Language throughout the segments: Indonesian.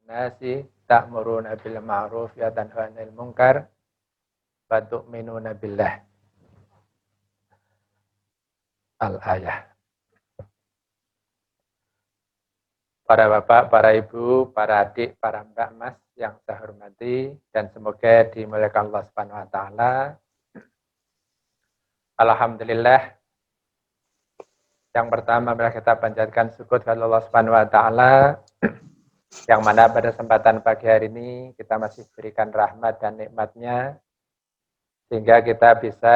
linnasi ta'muruna bil ma'ruf wa tanhauna 'anil munkar wa tu'minuna billah. Al-ayah. Para bapak, para ibu, para adik, para mbak mas yang saya hormati dan semoga dimuliakan Allah Subhanahu wa taala. Alhamdulillah. Yang pertama adalah kita panjatkan syukur kepada Allah Subhanahu wa taala yang mana pada kesempatan pagi hari ini kita masih berikan rahmat dan nikmatnya sehingga kita bisa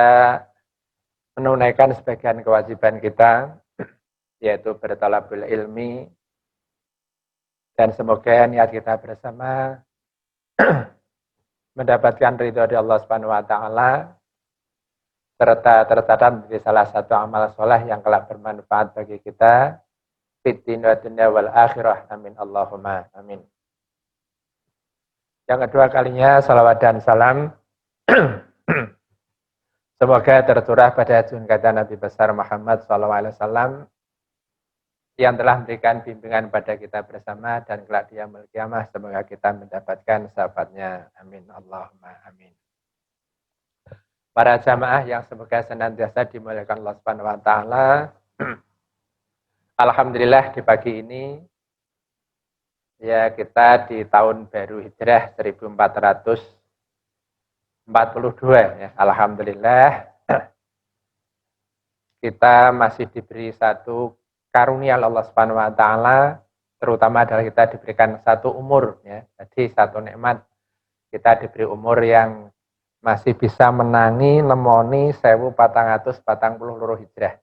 menunaikan sebagian kewajiban kita yaitu bertalabul ilmi. Dan semoga niat kita bersama mendapatkan ridho dari Allah Subhanahu wa taala serta tercatat menjadi salah satu amal soleh yang kelak bermanfaat bagi kita fid dunya wal akhirah. Amin Allahumma amin. Yang kedua kalinya salawat dan salam semoga tercurah pada junjungan Nabi besar Muhammad SAW yang telah memberikan bimbingan pada kita bersama dan kelak di yaumul qiyamah semoga kita mendapatkan syafaatnya. Amin Allahumma amin. Para jamaah yang semoga senantiasa dimuliakan Allah Subhanahu wa taala. Alhamdulillah di pagi ini ya kita di tahun baru Hijrah 1442 ya. Alhamdulillah kita masih diberi satu karunia Allah Subhanahu wa taala, terutama adalah kita diberikan satu umur ya. Jadi satu nikmat kita diberi umur yang masih bisa menangi nemoni 1440 hijrah.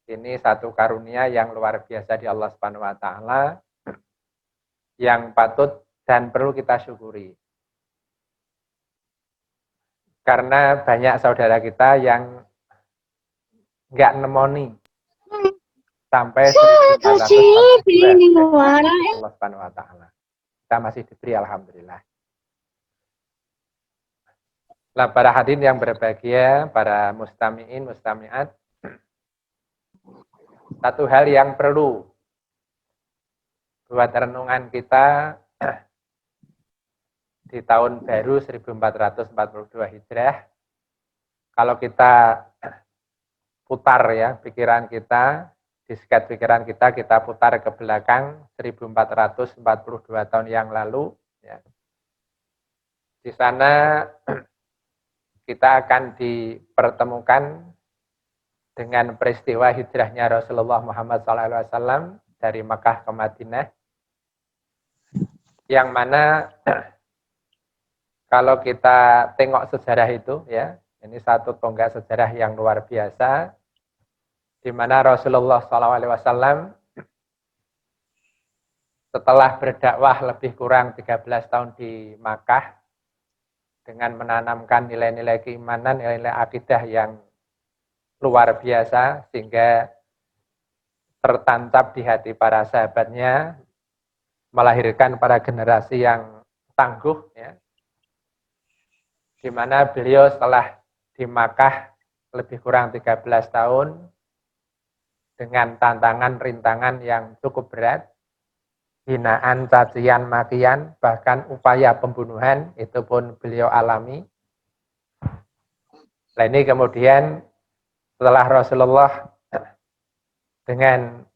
Ini satu karunia yang luar biasa di Allah Subhanahu wa taala yang patut dan perlu kita syukuri. Karena banyak saudara kita yang enggak nemoni sampai 1442 Allah Subhanahu wa taala. Kita masih diberi alhamdulillah. Nah, para hadirin yang berbahagia, para mustami'in, mustami'at, satu hal yang perlu buat renungan kita di tahun baru 1442 Hijrah, kalau kita putar ya pikiran kita, disket pikiran kita putar ke belakang 1442 tahun yang lalu ya. Di sana kita akan dipertemukan dengan peristiwa hijrahnya Rasulullah Muhammad SAW dari Makkah ke Madinah, yang mana kalau kita tengok sejarah itu ya, ini satu tonggak sejarah yang luar biasa, di mana Rasulullah SAW setelah berdakwah lebih kurang 13 tahun di Makkah dengan menanamkan nilai-nilai keimanan, nilai-nilai akidah yang luar biasa sehingga tertancap di hati para sahabatnya, melahirkan para generasi yang tangguh ya. Di mana beliau setelah di Makkah lebih kurang 13 tahun dengan tantangan, rintangan yang cukup berat, hinaan, cacian, makian, bahkan upaya pembunuhan, itu pun beliau alami. Nah ini kemudian setelah Rasulullah dengan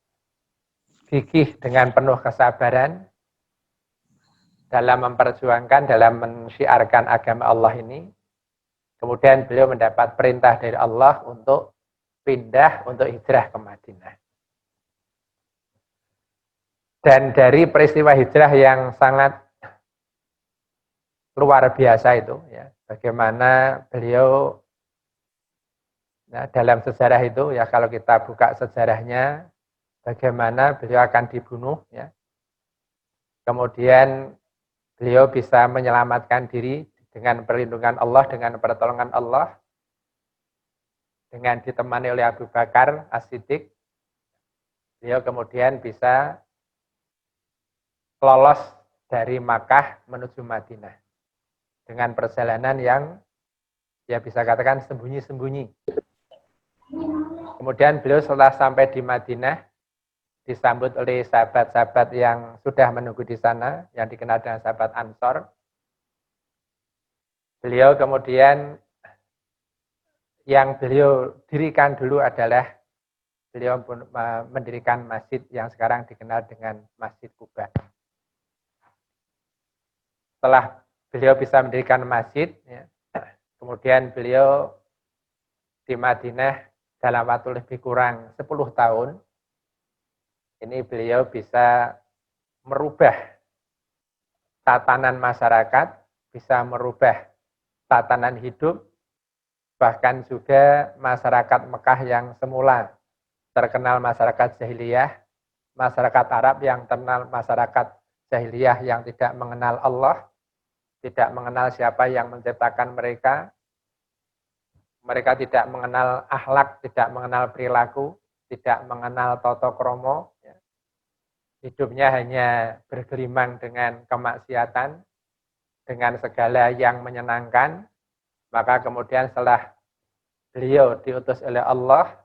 gigih, dengan penuh kesabaran dalam memperjuangkan, dalam mensyiarkan agama Allah ini, kemudian beliau mendapat perintah dari Allah untuk pindah, untuk hijrah ke Madinah. Dan dari peristiwa hijrah yang sangat luar biasa itu, ya, bagaimana beliau nah, dalam sejarah itu, ya kalau kita buka sejarahnya, bagaimana beliau akan dibunuh, ya. Kemudian beliau bisa menyelamatkan diri dengan perlindungan Allah, dengan pertolongan Allah, dengan ditemani oleh Abu Bakar As-Siddiq. Beliau kemudian bisa lolos dari Makkah menuju Madinah dengan perjalanan yang ya bisa katakan sembunyi-sembunyi. Kemudian beliau setelah sampai di Madinah, disambut oleh sahabat-sahabat yang sudah menunggu di sana, yang dikenal dengan sahabat Ansor. Beliau kemudian, yang beliau dirikan dulu adalah beliau mendirikan masjid yang sekarang dikenal dengan Masjid Kuba. Setelah beliau bisa mendirikan masjid, ya, kemudian beliau di Madinah dalam waktu lebih kurang 10 tahun, ini beliau bisa merubah tatanan masyarakat, bisa merubah tatanan hidup, bahkan juga masyarakat Mekah yang semula terkenal masyarakat jahiliyah, masyarakat Arab yang terkenal masyarakat jahiliyah yang tidak mengenal Allah, tidak mengenal siapa yang menciptakan mereka, mereka tidak mengenal akhlak, tidak mengenal perilaku, tidak mengenal tata krama, hidupnya hanya bergelimang dengan kemaksiatan, dengan segala yang menyenangkan. Maka kemudian setelah beliau diutus oleh Allah,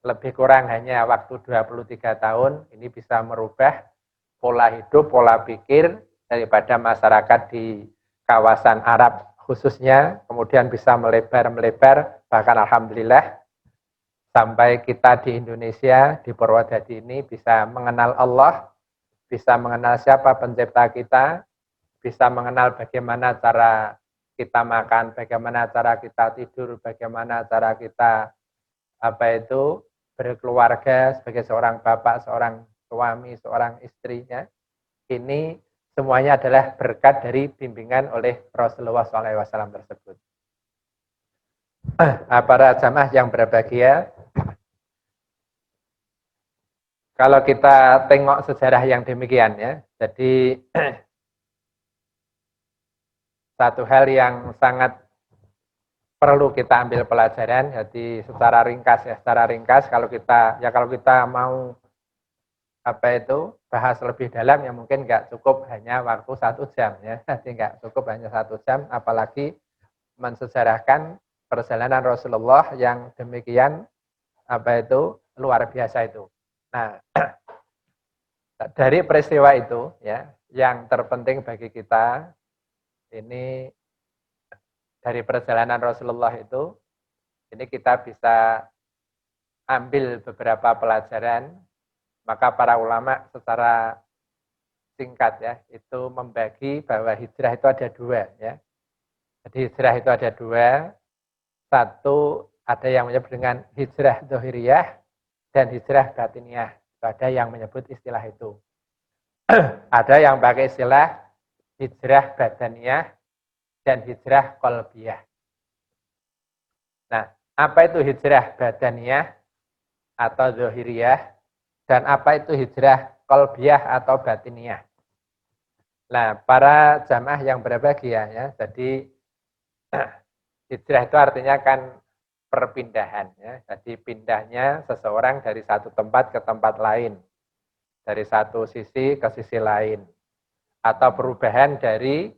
lebih kurang hanya waktu 23 tahun, ini bisa merubah pola hidup, pola pikir daripada masyarakat di kawasan Arab khususnya, kemudian bisa melebar-melebar, bahkan alhamdulillah sampai kita di Indonesia, di Purwodadi ini bisa mengenal Allah, bisa mengenal siapa pencipta kita, bisa mengenal bagaimana cara kita makan, bagaimana cara kita tidur, bagaimana cara kita berkeluarga sebagai seorang bapak, seorang suami, seorang istrinya. Ini semuanya adalah berkat dari bimbingan oleh Rasulullah SAW tersebut. Para jamaah yang berbahagia, kalau kita tengok sejarah yang demikian ya, jadi satu hal yang sangat perlu kita ambil pelajaran. Jadi secara ringkas kalau kita mau bahas lebih dalam, ya mungkin nggak cukup hanya waktu 1 jam ya. Jadi nggak cukup hanya 1 jam, apalagi mensejarahkan perjalanan Rasulullah yang demikian luar biasa itu. Nah, dari peristiwa itu ya, yang terpenting bagi kita ini, dari perjalanan Rasulullah itu, ini kita bisa ambil beberapa pelajaran. Maka para ulama secara singkat ya, itu membagi bahwa hijrah itu ada 2 ya. Jadi hijrah itu ada 2. Satu, ada yang menyebut dengan hijrah zahiriyah dan hijrah batiniyah. Ada yang menyebut istilah itu. Ada yang pakai istilah hijrah badaniyah dan hijrah qalbiyah. Nah, apa itu hijrah badaniyah atau zahiriyah, dan apa itu hijrah qalbiyah atau batiniyah? Nah, para jamaah yang berbahagia ya, jadi hijrah itu artinya kan perpindahan ya. Jadi pindahnya seseorang dari satu tempat ke tempat lain, dari satu sisi ke sisi lain, atau perubahan dari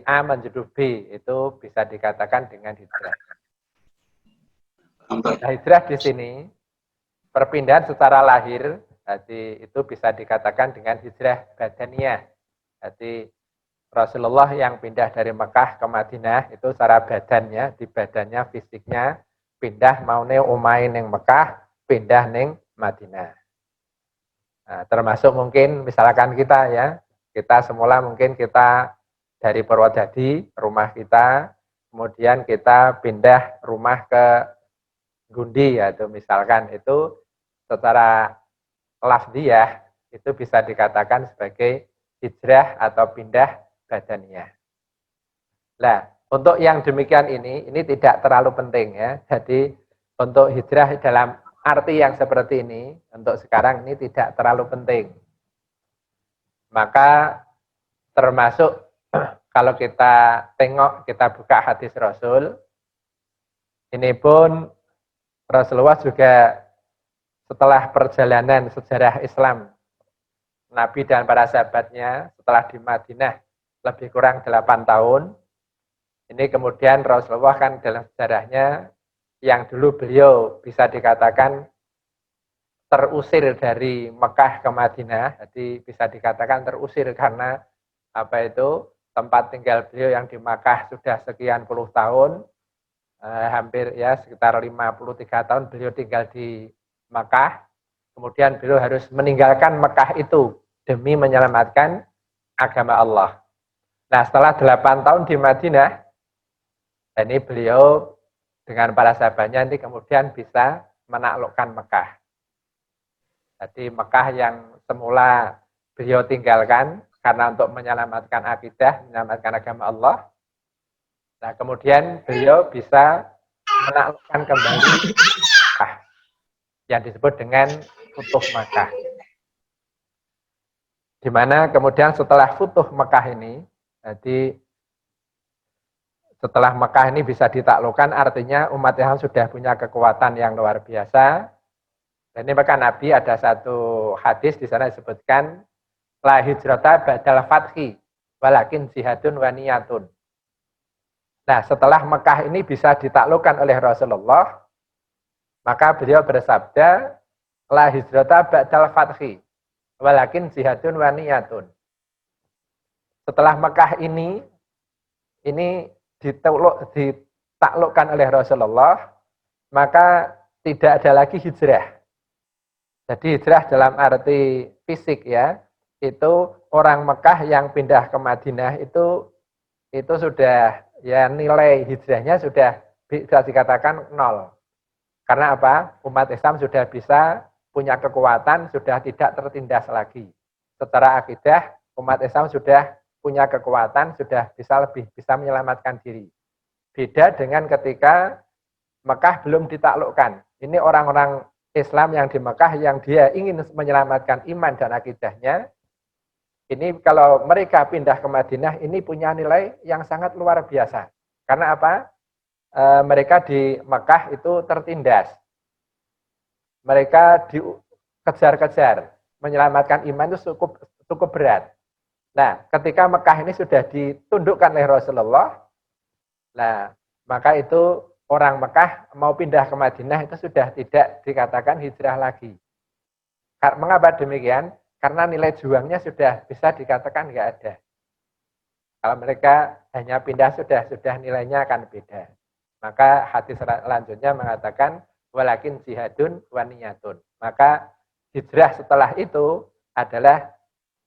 A menuju B, itu bisa dikatakan dengan hijrah. Nah, hijrah di sini perpindahan secara lahir, jadi itu bisa dikatakan dengan hijrah badaniyah. Jadi Rasulullah yang pindah dari Mekah ke Madinah itu secara badannya, di badannya, fisiknya pindah mau omahe ning Mekah, pindah ning Madinah. Nah, termasuk mungkin misalkan kita ya, kita semula mungkin kita dari Purwodadi, rumah kita, kemudian kita pindah rumah ke Gundi ya, itu misalkan, itu secara lafziyah itu bisa dikatakan sebagai hijrah atau pindah badaniyah. Nah, untuk yang demikian ini tidak terlalu penting ya. Jadi untuk hijrah dalam arti yang seperti ini, untuk sekarang ini tidak terlalu penting. Maka termasuk kalau kita tengok, kita buka hadis Rasul, ini pun Rasulullah juga setelah perjalanan sejarah Islam, Nabi dan para sahabatnya setelah di Madinah lebih kurang 8 tahun, ini kemudian Rasulullah kan dalam sejarahnya, yang dulu beliau bisa dikatakan terusir dari Mekah ke Madinah, jadi bisa dikatakan terusir karena apa itu tempat tinggal beliau yang di Makkah sudah sekian puluh tahun, hampir ya sekitar 53 tahun beliau tinggal di Makkah, kemudian beliau harus meninggalkan Mekah itu demi menyelamatkan agama Allah. Nah setelah 8 tahun di Madinah, ini beliau dengan para sahabatnya ini kemudian bisa menaklukkan Mekah. Jadi Mekah yang semula beliau tinggalkan karena untuk menyelamatkan akidah, menyelamatkan agama Allah. Nah, kemudian beliau bisa menaklukkan kembali Mekah yang disebut dengan Futuh Makkah. Di mana kemudian setelah Futuh Mekah ini, jadi setelah Mekah ini bisa ditaklukkan, artinya umat Islam sudah punya kekuatan yang luar biasa. Dan ini maka Nabi ada satu hadis di sana disebutkan la hijrata ba'dal fathi walakin jihadun wa niyatun. Nah, setelah Mekah ini bisa ditaklukkan oleh Rasulullah, maka beliau bersabda la hijrata ba'dal fathi walakin jihadun wa niyatun. Setelah Mekah ini ditaklukkan oleh Rasulullah, maka tidak ada lagi hijrah. Jadi hijrah dalam arti fisik ya, itu orang Mekah yang pindah ke Madinah itu sudah ya nilai hijrahnya sudah bisa dikatakan nol. Karena apa? Umat Islam sudah bisa punya kekuatan, sudah tidak tertindas lagi. Secara akidah, umat Islam sudah punya kekuatan, sudah lebih bisa menyelamatkan diri. Beda dengan ketika Mekah belum ditaklukkan. Ini orang-orang Islam yang di Mekah yang dia ingin menyelamatkan iman dan akidahnya, ini kalau mereka pindah ke Madinah ini punya nilai yang sangat luar biasa. Karena apa? Mereka di Mekah itu tertindas. Mereka dikejar-kejar. Menyelamatkan iman itu cukup berat. Nah, ketika Mekah ini sudah ditundukkan oleh Rasulullah, nah maka itu orang Mekah mau pindah ke Madinah itu sudah tidak dikatakan hijrah lagi. Mengapa demikian? Karena nilai juangnya sudah bisa dikatakan nggak ada. Kalau mereka hanya pindah sudah nilainya akan beda. Maka hadis selanjutnya mengatakan walakin jihadun wa niyatun. Maka hijrah setelah itu adalah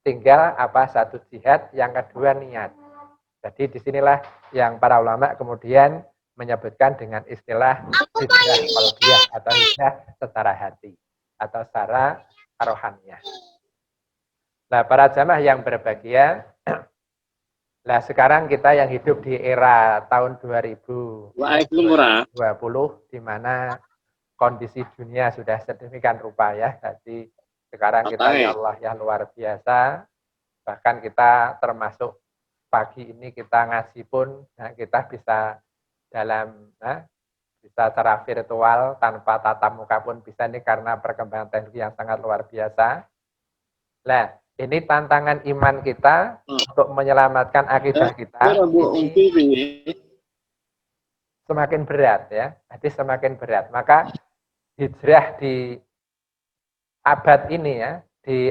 tinggal satu jihad, yang kedua niat. Jadi disinilah yang para ulama kemudian menyebutkan dengan istilah hijrah qalbiyah atau hijrah secara hati atau secara rohaniah. Nah, para jamaah yang berbahagia, nah sekarang kita yang hidup di era tahun 2020 di mana kondisi dunia sudah sedemikian rupa ya. Jadi sekarang kita ya Allah ya luar biasa. Bahkan kita termasuk pagi ini kita ngaji pun kita bisa bisa secara virtual tanpa tatap muka pun bisa ini karena perkembangan teknologi yang sangat luar biasa. Nah, ini tantangan iman kita untuk menyelamatkan akidah kita ini semakin berat ya. Jadi semakin berat. Maka hijrah di abad ini ya, di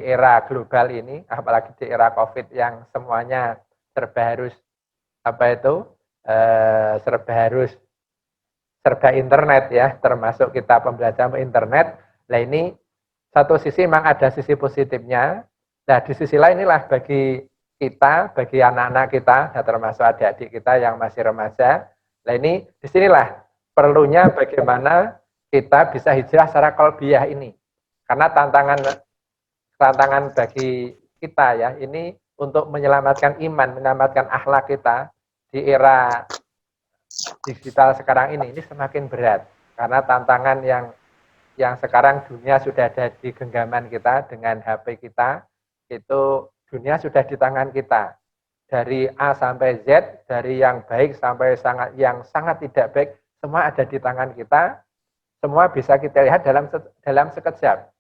era global ini, apalagi di era COVID yang semuanya serba harus serba internet ya, termasuk kita pembelajaran internet. Nah ini satu sisi memang ada sisi positifnya. Nah di sisi lain inilah bagi kita, bagi anak-anak kita, ya termasuk adik-adik kita yang masih remaja. Nah ini disinilah perlunya bagaimana kita bisa hijrah secara qalbiyah ini. Karena tantangan bagi kita ya ini untuk menyelamatkan iman, menyelamatkan akhlak kita di era digital sekarang ini semakin berat karena tantangan yang sekarang dunia sudah ada di genggaman kita dengan HP kita, itu dunia sudah di tangan kita dari A sampai Z, dari yang baik sampai yang sangat tidak baik, semua ada di tangan kita, semua bisa kita lihat dalam sekejap.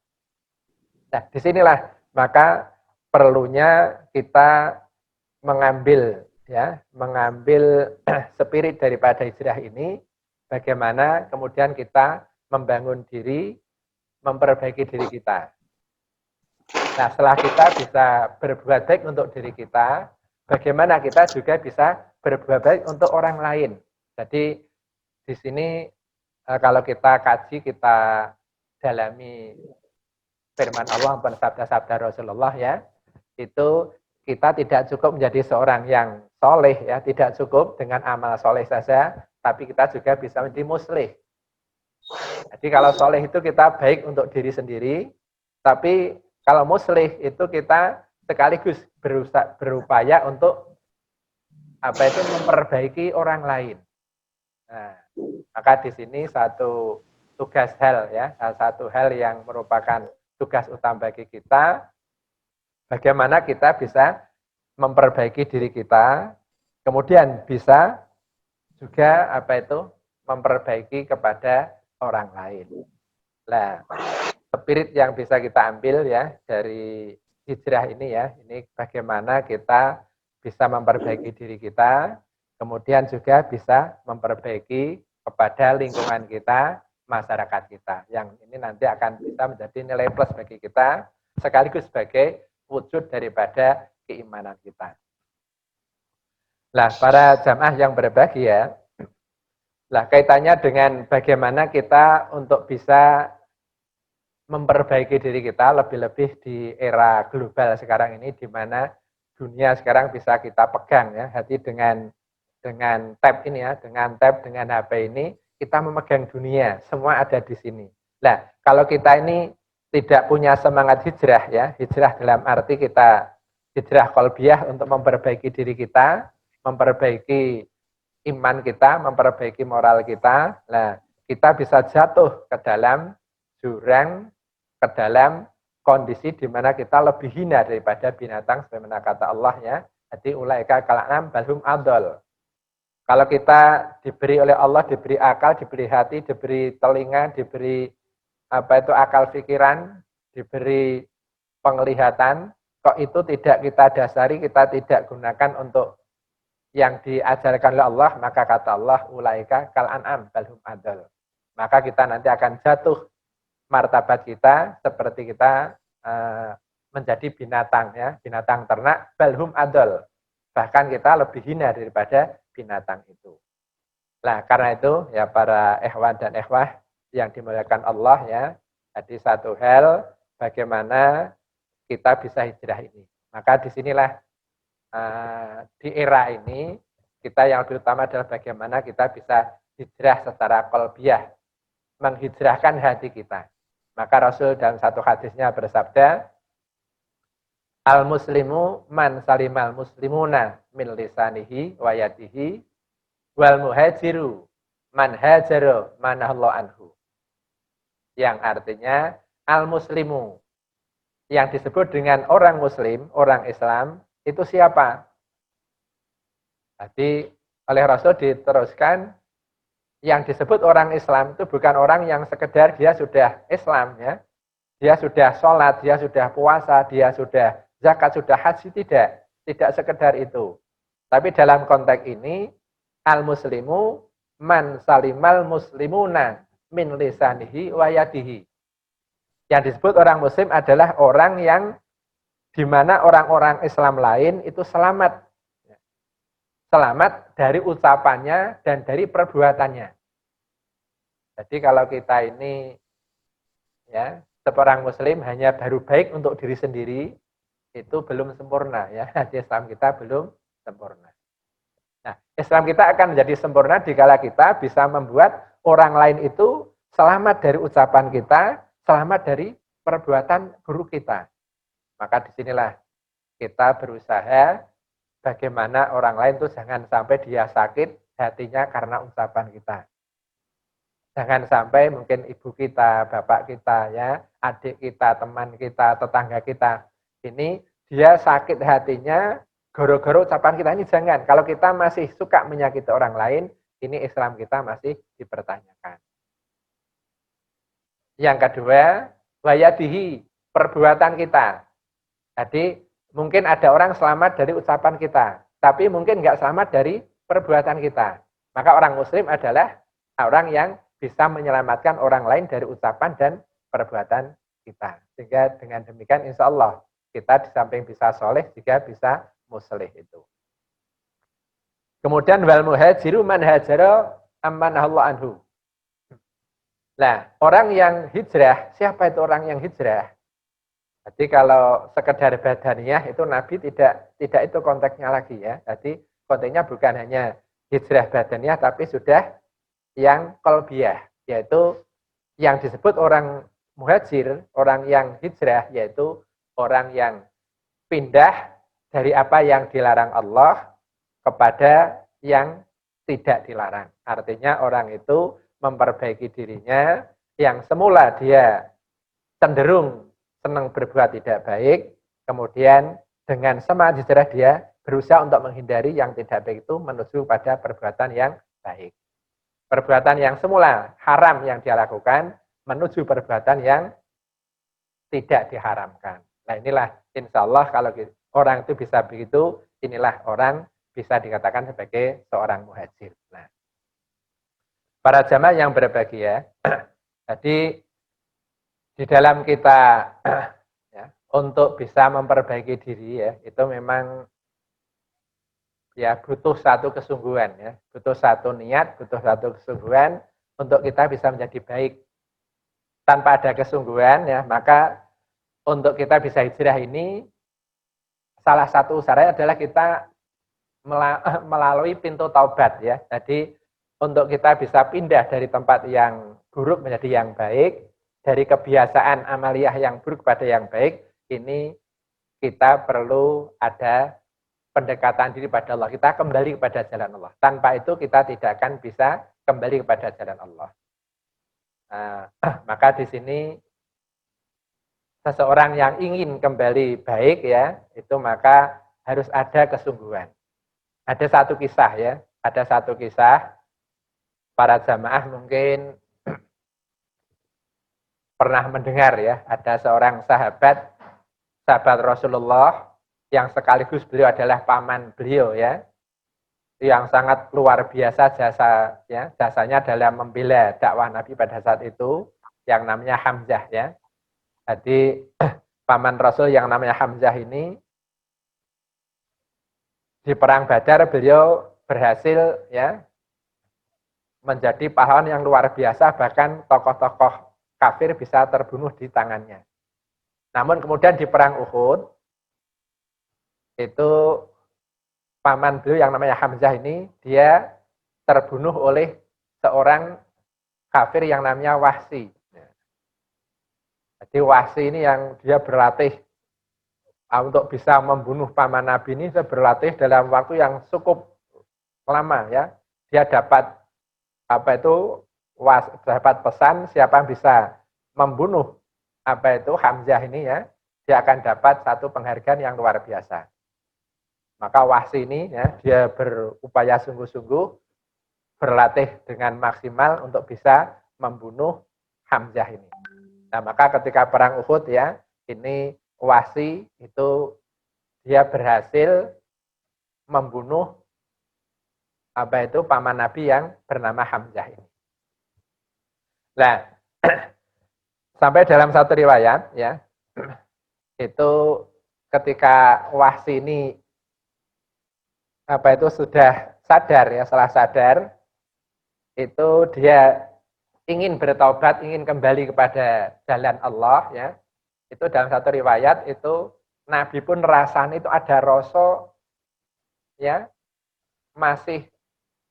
Nah disinilah maka perlunya kita mengambil spirit daripada hijrah ini, bagaimana kemudian kita membangun diri, memperbaiki diri kita. Nah, setelah kita bisa berbuat baik untuk diri kita, bagaimana kita juga bisa berbuat baik untuk orang lain. Jadi di sini kalau kita kaji, kita dalami firman Allah dan sabda-sabda Rasulullah ya, itu kita tidak cukup menjadi seorang yang soleh ya, tidak cukup dengan amal soleh saja, tapi kita juga bisa menjadi muslih. Jadi kalau soleh itu kita baik untuk diri sendiri, tapi kalau muslih itu kita sekaligus berupaya untuk memperbaiki orang lain. Nah, maka di sini satu tugas hal ya, satu hal yang merupakan tugas utama bagi kita, bagaimana kita bisa memperbaiki diri kita, kemudian bisa juga memperbaiki kepada orang lain. Nah, spirit yang bisa kita ambil ya dari hijrah ini ya, ini bagaimana kita bisa memperbaiki diri kita, kemudian juga bisa memperbaiki kepada lingkungan kita, masyarakat kita. Yang ini nanti akan bisa menjadi nilai plus bagi kita, sekaligus sebagai wujud daripada keimanan kita. Nah, para jamaah yang berbahagia, lah kaitannya dengan bagaimana kita untuk bisa memperbaiki diri kita, lebih-lebih di era global sekarang ini, di mana dunia sekarang bisa kita pegang ya, hati dengan tab ini ya, dengan HP ini, kita memegang dunia, semua ada di sini. Nah, kalau kita ini tidak punya semangat hijrah ya, hijrah dalam arti kita hijrah qalbiyah untuk memperbaiki diri kita, memperbaiki iman kita, memperbaiki moral kita. Nah, kita bisa jatuh ke dalam jurang, ke dalam kondisi di mana kita lebih hina daripada binatang, sebagaimana kata Allah ya. Jadi ulaika kal'anam balhum adol. Kalau kita diberi oleh Allah, diberi akal, diberi hati, diberi telinga, diberi akal pikiran, diberi penglihatan, kok itu tidak kita dasari, kita tidak gunakan untuk yang diajarkan oleh Allah, maka kata Allah ulaika kal'anam balhum adol. Maka kita nanti akan jatuh martabat kita seperti kita menjadi binatang ya, binatang ternak balhum adol. Bahkan kita lebih hina daripada binatang itu. Nah, karena itu ya para ikhwan dan ikhwah yang dimuliakan Allah ya, jadi satu hal bagaimana kita bisa hijrah ini. Maka disinilah di era ini kita yang lebih utama adalah bagaimana kita bisa hijrah secara qalbiyah, menghijrahkan hati kita. Maka Rasul dalam satu hadisnya bersabda, al-muslimu man salimal muslimuna min lisanihi wa yadihi wal muhajiru man hajaru manahallahu anhu. Yang artinya al-muslimu, yang disebut dengan orang muslim, orang Islam, itu siapa? Jadi oleh Rasul diteruskan, yang disebut orang Islam itu bukan orang yang sekedar dia sudah Islam ya. Dia sudah sholat, dia sudah puasa, dia sudah zakat, sudah haji, tidak sekedar itu. Tapi dalam konteks ini, al-muslimu man salimal muslimuna min lisanihi wa yadihi. Yang disebut orang muslim adalah orang yang di mana orang-orang Islam lain itu selamat. Selamat dari ucapannya dan dari perbuatannya. Jadi kalau kita ini ya, seorang muslim hanya baru baik untuk diri sendiri, itu belum sempurna ya. Islam kita belum sempurna. Nah, Islam kita akan menjadi sempurna dikala kita bisa membuat orang lain itu selamat dari ucapan kita, selamat dari perbuatan buruk kita. Maka disinilah kita berusaha bagaimana orang lain itu jangan sampai dia sakit hatinya karena ucapan kita. Jangan sampai mungkin ibu kita, bapak kita, ya, adik kita, teman kita, tetangga kita, ini dia sakit hatinya gara-gara ucapan kita, ini jangan. Kalau kita masih suka menyakiti orang lain, ini Islam kita masih dipertanyakan. Yang kedua, wayadihi, perbuatan kita. Jadi mungkin ada orang selamat dari ucapan kita, tapi mungkin nggak selamat dari perbuatan kita. Maka orang muslim adalah orang yang bisa menyelamatkan orang lain dari ucapan dan perbuatan kita. Sehingga dengan demikian insya Allah kita di samping bisa soleh juga bisa muslih itu. Kemudian wal muhajiru man hajara amman Allah anhu. Nah, orang yang hijrah, siapa itu orang yang hijrah? Jadi kalau sekedar badaniyah itu Nabi tidak itu konteksnya lagi ya. Jadi konteksnya bukan hanya hijrah badaniyah tapi sudah yang qalbiyah, yaitu yang disebut orang muhajir, orang yang hijrah, yaitu orang yang pindah dari apa yang dilarang Allah kepada yang tidak dilarang. Artinya orang itu memperbaiki dirinya yang semula dia cenderung senang berbuat tidak baik, kemudian dengan semangat hijrah dia berusaha untuk menghindari yang tidak baik itu menuju pada perbuatan yang baik. Perbuatan yang semula haram yang dia lakukan menuju perbuatan yang tidak diharamkan. Nah inilah insya Allah kalau orang itu bisa begitu, inilah orang bisa dikatakan sebagai seorang muhajir. Nah, para jamaah yang berbahagia, jadi di dalam kita ya, untuk bisa memperbaiki diri ya, itu memang ya butuh satu kesungguhan ya, butuh satu niat, butuh satu kesungguhan untuk kita bisa menjadi baik. Tanpa ada kesungguhan ya, maka untuk kita bisa hijrah ini salah satu syarat adalah kita melalui pintu taubat ya. Jadi untuk kita bisa pindah dari tempat yang buruk menjadi yang baik, dari kebiasaan amaliyah yang buruk pada yang baik, ini kita perlu ada pendekatan diri pada Allah. Kita kembali kepada jalan Allah. Tanpa itu kita tidak akan bisa kembali kepada jalan Allah. Nah, maka di sini seseorang yang ingin kembali baik ya, itu maka harus ada kesungguhan. Ada satu kisah ya, ada satu kisah para jamaah mungkin pernah mendengar ya, ada seorang sahabat Rasulullah yang sekaligus beliau adalah paman beliau ya, yang sangat luar biasa jasanya dalam membela dakwah Nabi pada saat itu, yang namanya Hamzah ya. Jadi paman Rasul yang namanya Hamzah ini di perang Badar beliau berhasil ya menjadi pahlawan yang luar biasa, bahkan tokoh-tokoh kafir bisa terbunuh di tangannya. Namun kemudian di perang Uhud itu paman beliau yang namanya Hamzah ini dia terbunuh oleh seorang kafir yang namanya Wahsi. Jadi Wahsi ini yang dia berlatih untuk bisa membunuh paman Nabi ini, dia berlatih dalam waktu yang cukup lama ya. Dia dapat dapat pesan siapa yang bisa membunuh Hamzah ini ya, dia akan dapat satu penghargaan yang luar biasa. Maka Wahsi ini ya, dia berupaya sungguh-sungguh berlatih dengan maksimal untuk bisa membunuh Hamzah ini. Nah, maka ketika perang Uhud ya, ini Wahsi itu dia berhasil membunuh paman Nabi yang bernama Hamzah ini. Nah, sampai dalam satu riwayat ya, itu ketika Wahsi ini sudah sadar ya, setelah sadar itu dia ingin bertaubat, ingin kembali kepada jalan Allah ya. Itu dalam satu riwayat itu Nabi pun rasanya itu ada rasa ya masih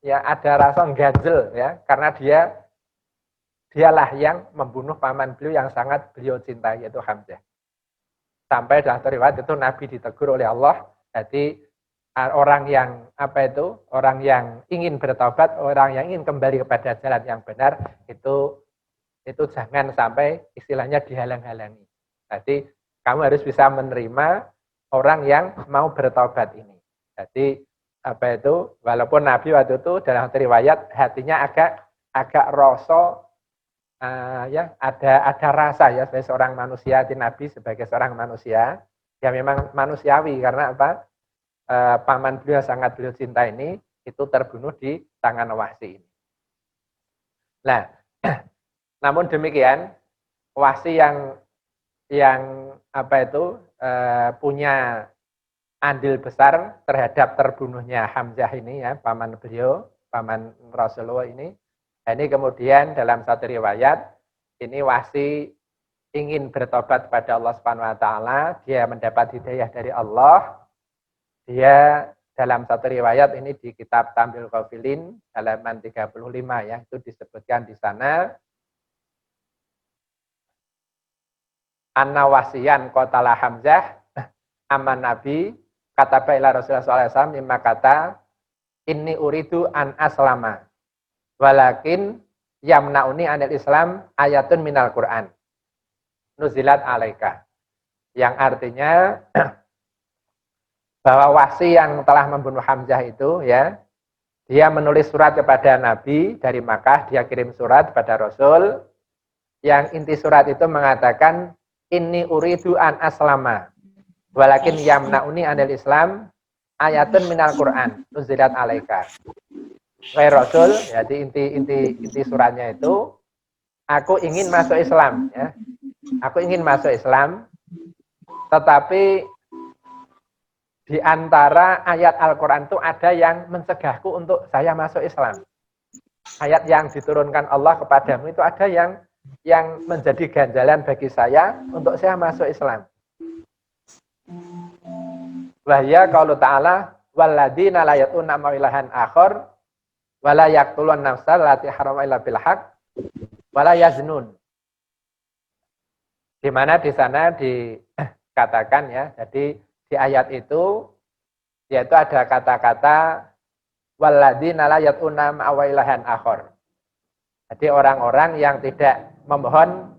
ya ada rasa ganjel ya, karena dialah yang membunuh paman beliau yang sangat beliau cintai, yaitu Hamzah. Sampai dalam riwayat itu Nabi ditegur oleh Allah. Jadi orang yang orang yang ingin bertaubat, orang yang ingin kembali kepada jalan yang benar itu jangan sampai istilahnya dihalang-halangi. Jadi kamu harus bisa menerima orang yang mau bertaubat ini. Jadi walaupun Nabi waktu itu dalam riwayat hatinya agak rasa ya ada rasa ya sebagai seorang manusia, di Nabi sebagai seorang manusia ya memang manusiawi, karena paman beliau sangat beliau cinta ini itu terbunuh di tangan Wahsi ini. Nah, namun demikian Wahsy yang apa itu punya andil besar terhadap terbunuhnya Hamzah ini ya, paman beliau, paman Rasulullah ini. Nah, ini kemudian dalam satu riwayat ini Wahsy ingin bertobat kepada Allah Subhanahu wa taala, dia mendapat hidayah dari Allah. Dia dalam satu riwayat ini di kitab Tambil Qafilin halaman 35 ya, itu disebutkan di sana anna wasiyan qatala Hamzah aman Nabi kata ila Rasulullah SAW mimma kata inni uridu an aslama walakin yamnauni anil Islam ayatun minal Quran nuzilat alaika, yang artinya bahwa Wahsy yang telah membunuh Hamzah itu ya, dia menulis surat kepada Nabi dari Makkah, dia kirim surat kepada Rasul yang inti surat itu mengatakan inni uridu an aslama walakin yamnauni anil Islam ayatun minal Quran nuzilat alaika. Wahai Rasul, jadi inti suratnya itu aku ingin masuk Islam ya. Aku ingin masuk Islam, tetapi di antara ayat Al-Quran itu ada yang mencegahku untuk saya masuk Islam. Ayat yang diturunkan Allah kepadamu itu ada yang menjadi ganjalan bagi saya untuk saya masuk Islam. Wahya qaulu ta'ala walladzina la yatuna ma'ilahan akhar wala yaqtulun nafsal lati harama illa bil haqq wala yaznun. Di mana di sana dikatakan ya, jadi di ayat itu yaitu ada kata-kata walladzina la yatuna ma'ilahan akhar. Jadi orang-orang yang tidak memohon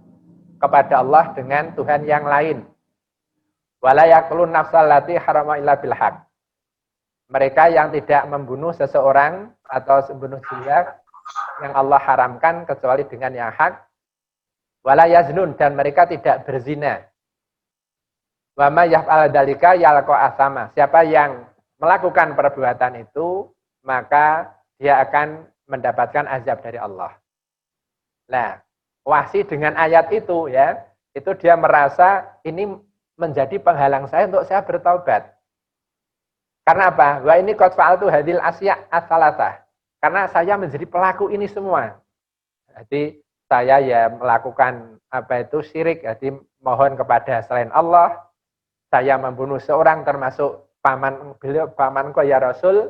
kepada Allah dengan Tuhan yang lain. Wala yaqtulun nafsal lati harama illa bil haqq. Mereka yang tidak membunuh seseorang atau membunuh jiwa yang Allah haramkan kecuali dengan yang hak. Wala yaznun, dan mereka tidak berzina. Wa may yaf'al dzalika yalqa asama. Siapa yang melakukan perbuatan itu, maka dia akan mendapatkan azab dari Allah. Nah, Wahsy dengan ayat itu ya, itu dia merasa ini menjadi penghalang saya untuk saya bertaubat. Karena apa? Wa ini qad fa'altu hadil asya as-salasah. Karena saya menjadi pelaku ini semua. Jadi saya ya melakukan apa itu syirik, jadi mohon kepada selain Allah. Saya membunuh seorang termasuk paman beliau, pamanku ya Rasul.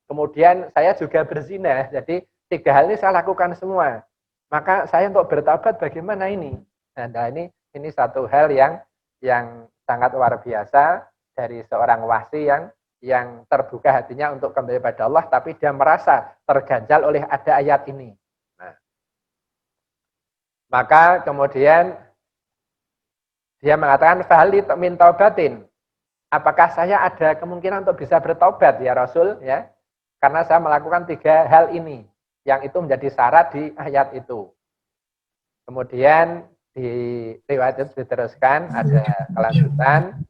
Kemudian saya juga berzina. Jadi 3 hal ini saya lakukan semua. Maka saya untuk bertaubat bagaimana ini? Nah, ini satu hal yang sangat luar biasa dari seorang Wahsy yang terbuka hatinya untuk kembali pada Allah, tapi dia merasa terganjal oleh ada ayat ini. Nah, maka kemudian dia mengatakan fahli min taubatin. Apakah saya ada kemungkinan untuk bisa bertobat ya Rasul ya? Karena saya melakukan 3 hal ini yang itu menjadi syarat di ayat itu. Kemudian di riwayat itu diteruskan ada kelanjutan.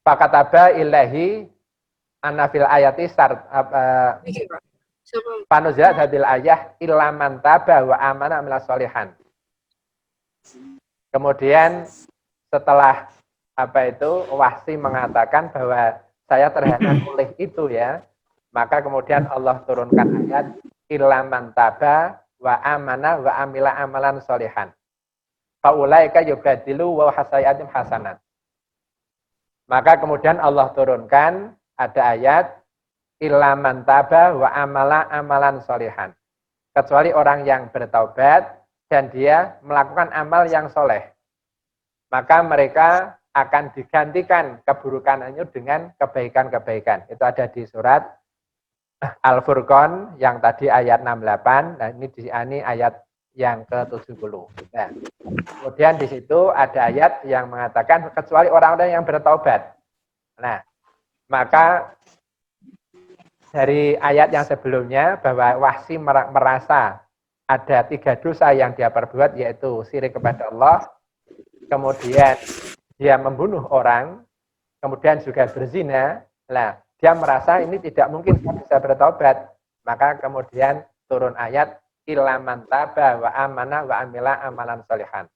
Pakataba ilahi anafil ayati sart panuzilat hadil ayah illa man taba wa amana amila sholihan. Kemudian setelah apa itu Wahsy mengatakan bahwa saya terhalang oleh itu ya, maka kemudian Allah turunkan ayat illa man taba wa amana wa amila amalan sholihan. Faulaika yubadilu wa hasayatim hasanat. Maka kemudian Allah turunkan ada ayat illa man taba wa amala amalan sholihan. Kecuali orang yang bertaubat dan dia melakukan amal yang soleh. Maka mereka akan digantikan keburukannya dengan kebaikan-kebaikan. Itu ada di surat Al-Furqan yang tadi ayat 68. Nah, ini ayat yang ke-70. Nah, kemudian di situ ada ayat yang mengatakan kecuali orang-orang yang bertaubat. Nah, maka dari ayat yang sebelumnya bahwa Wahsy merasa ada 3 dosa yang dia perbuat, yaitu syirik kepada Allah, kemudian dia membunuh orang, kemudian juga berzina. Nah, dia merasa ini tidak mungkin bisa bertaubat. Maka kemudian turun ayat illa man taba wa amana wa amila amalan sholihan.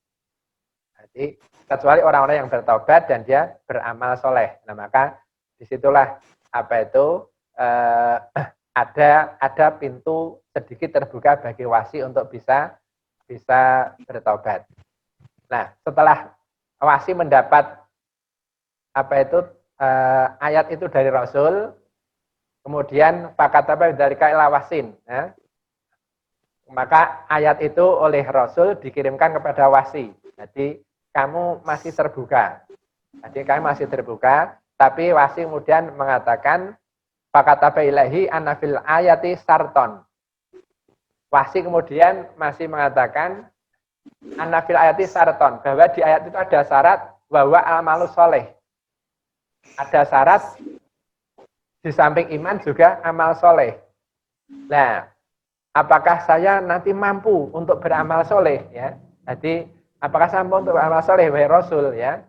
Jadi kecuali orang-orang yang bertobat dan dia beramal soleh. Nah maka disitulah apa itu ada pintu sedikit terbuka bagi wasi untuk bisa bertobat. Nah setelah wasi mendapat apa itu ayat itu dari Rasul, kemudian fakataba bidzalika ila wasin, ya. Maka ayat itu oleh Rasul dikirimkan kepada wasi. Jadi kamu masih terbuka. Tapi wasi kemudian mengatakan fakataba ilahi anna fil ayati sarton. Wasi kemudian masih mengatakan anna fil ayati sarton, bahwa di ayat itu ada syarat bahwa al-malu soleh. Ada syarat di samping iman juga amal soleh. Nah, apakah saya nanti mampu untuk beramal soleh? Ya, jadi apakah saya mampu untuk beramal soleh, wahai Rasul? Ya,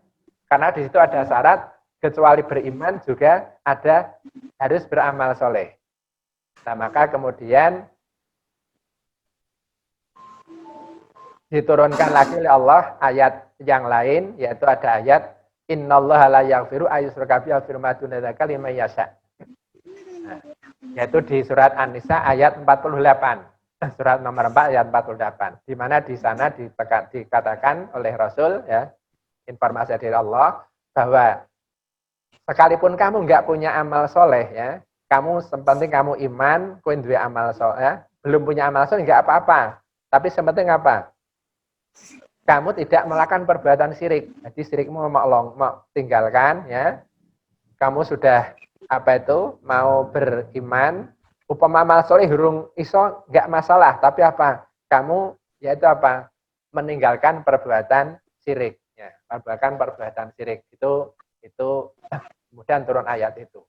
karena di situ ada syarat kecuali beriman juga ada harus beramal soleh. Nah, maka kemudian diturunkan lagi oleh Allah ayat yang lain, yaitu ada ayat innallaha la yaghfiru ayyushraka bihi wa yaghfiru ma duna dzalika liman yasha. Nah, yaitu di surat An-Nisa ayat 48. Surat nomor 4 ayat 48. Di mana di sana dikatakan oleh Rasul, ya, informasi dari Allah bahwa sekalipun kamu enggak punya amal soleh, ya, kamu sepenting kamu iman, kowe duwe amal soleh, ya, belum punya amal soleh enggak apa-apa. Tapi sepenting apa? Kamu tidak melakukan perbuatan syirik. Jadi syirikmu mau tinggalkan, ya. Kamu sudah apa itu mau beriman, upama amal soleh hurung iso enggak masalah, tapi apa? Kamu yaitu apa? Meninggalkan perbuatan syirik, ya. Meninggalkan perbuatan syirik. Itu kemudian turun ayat itu.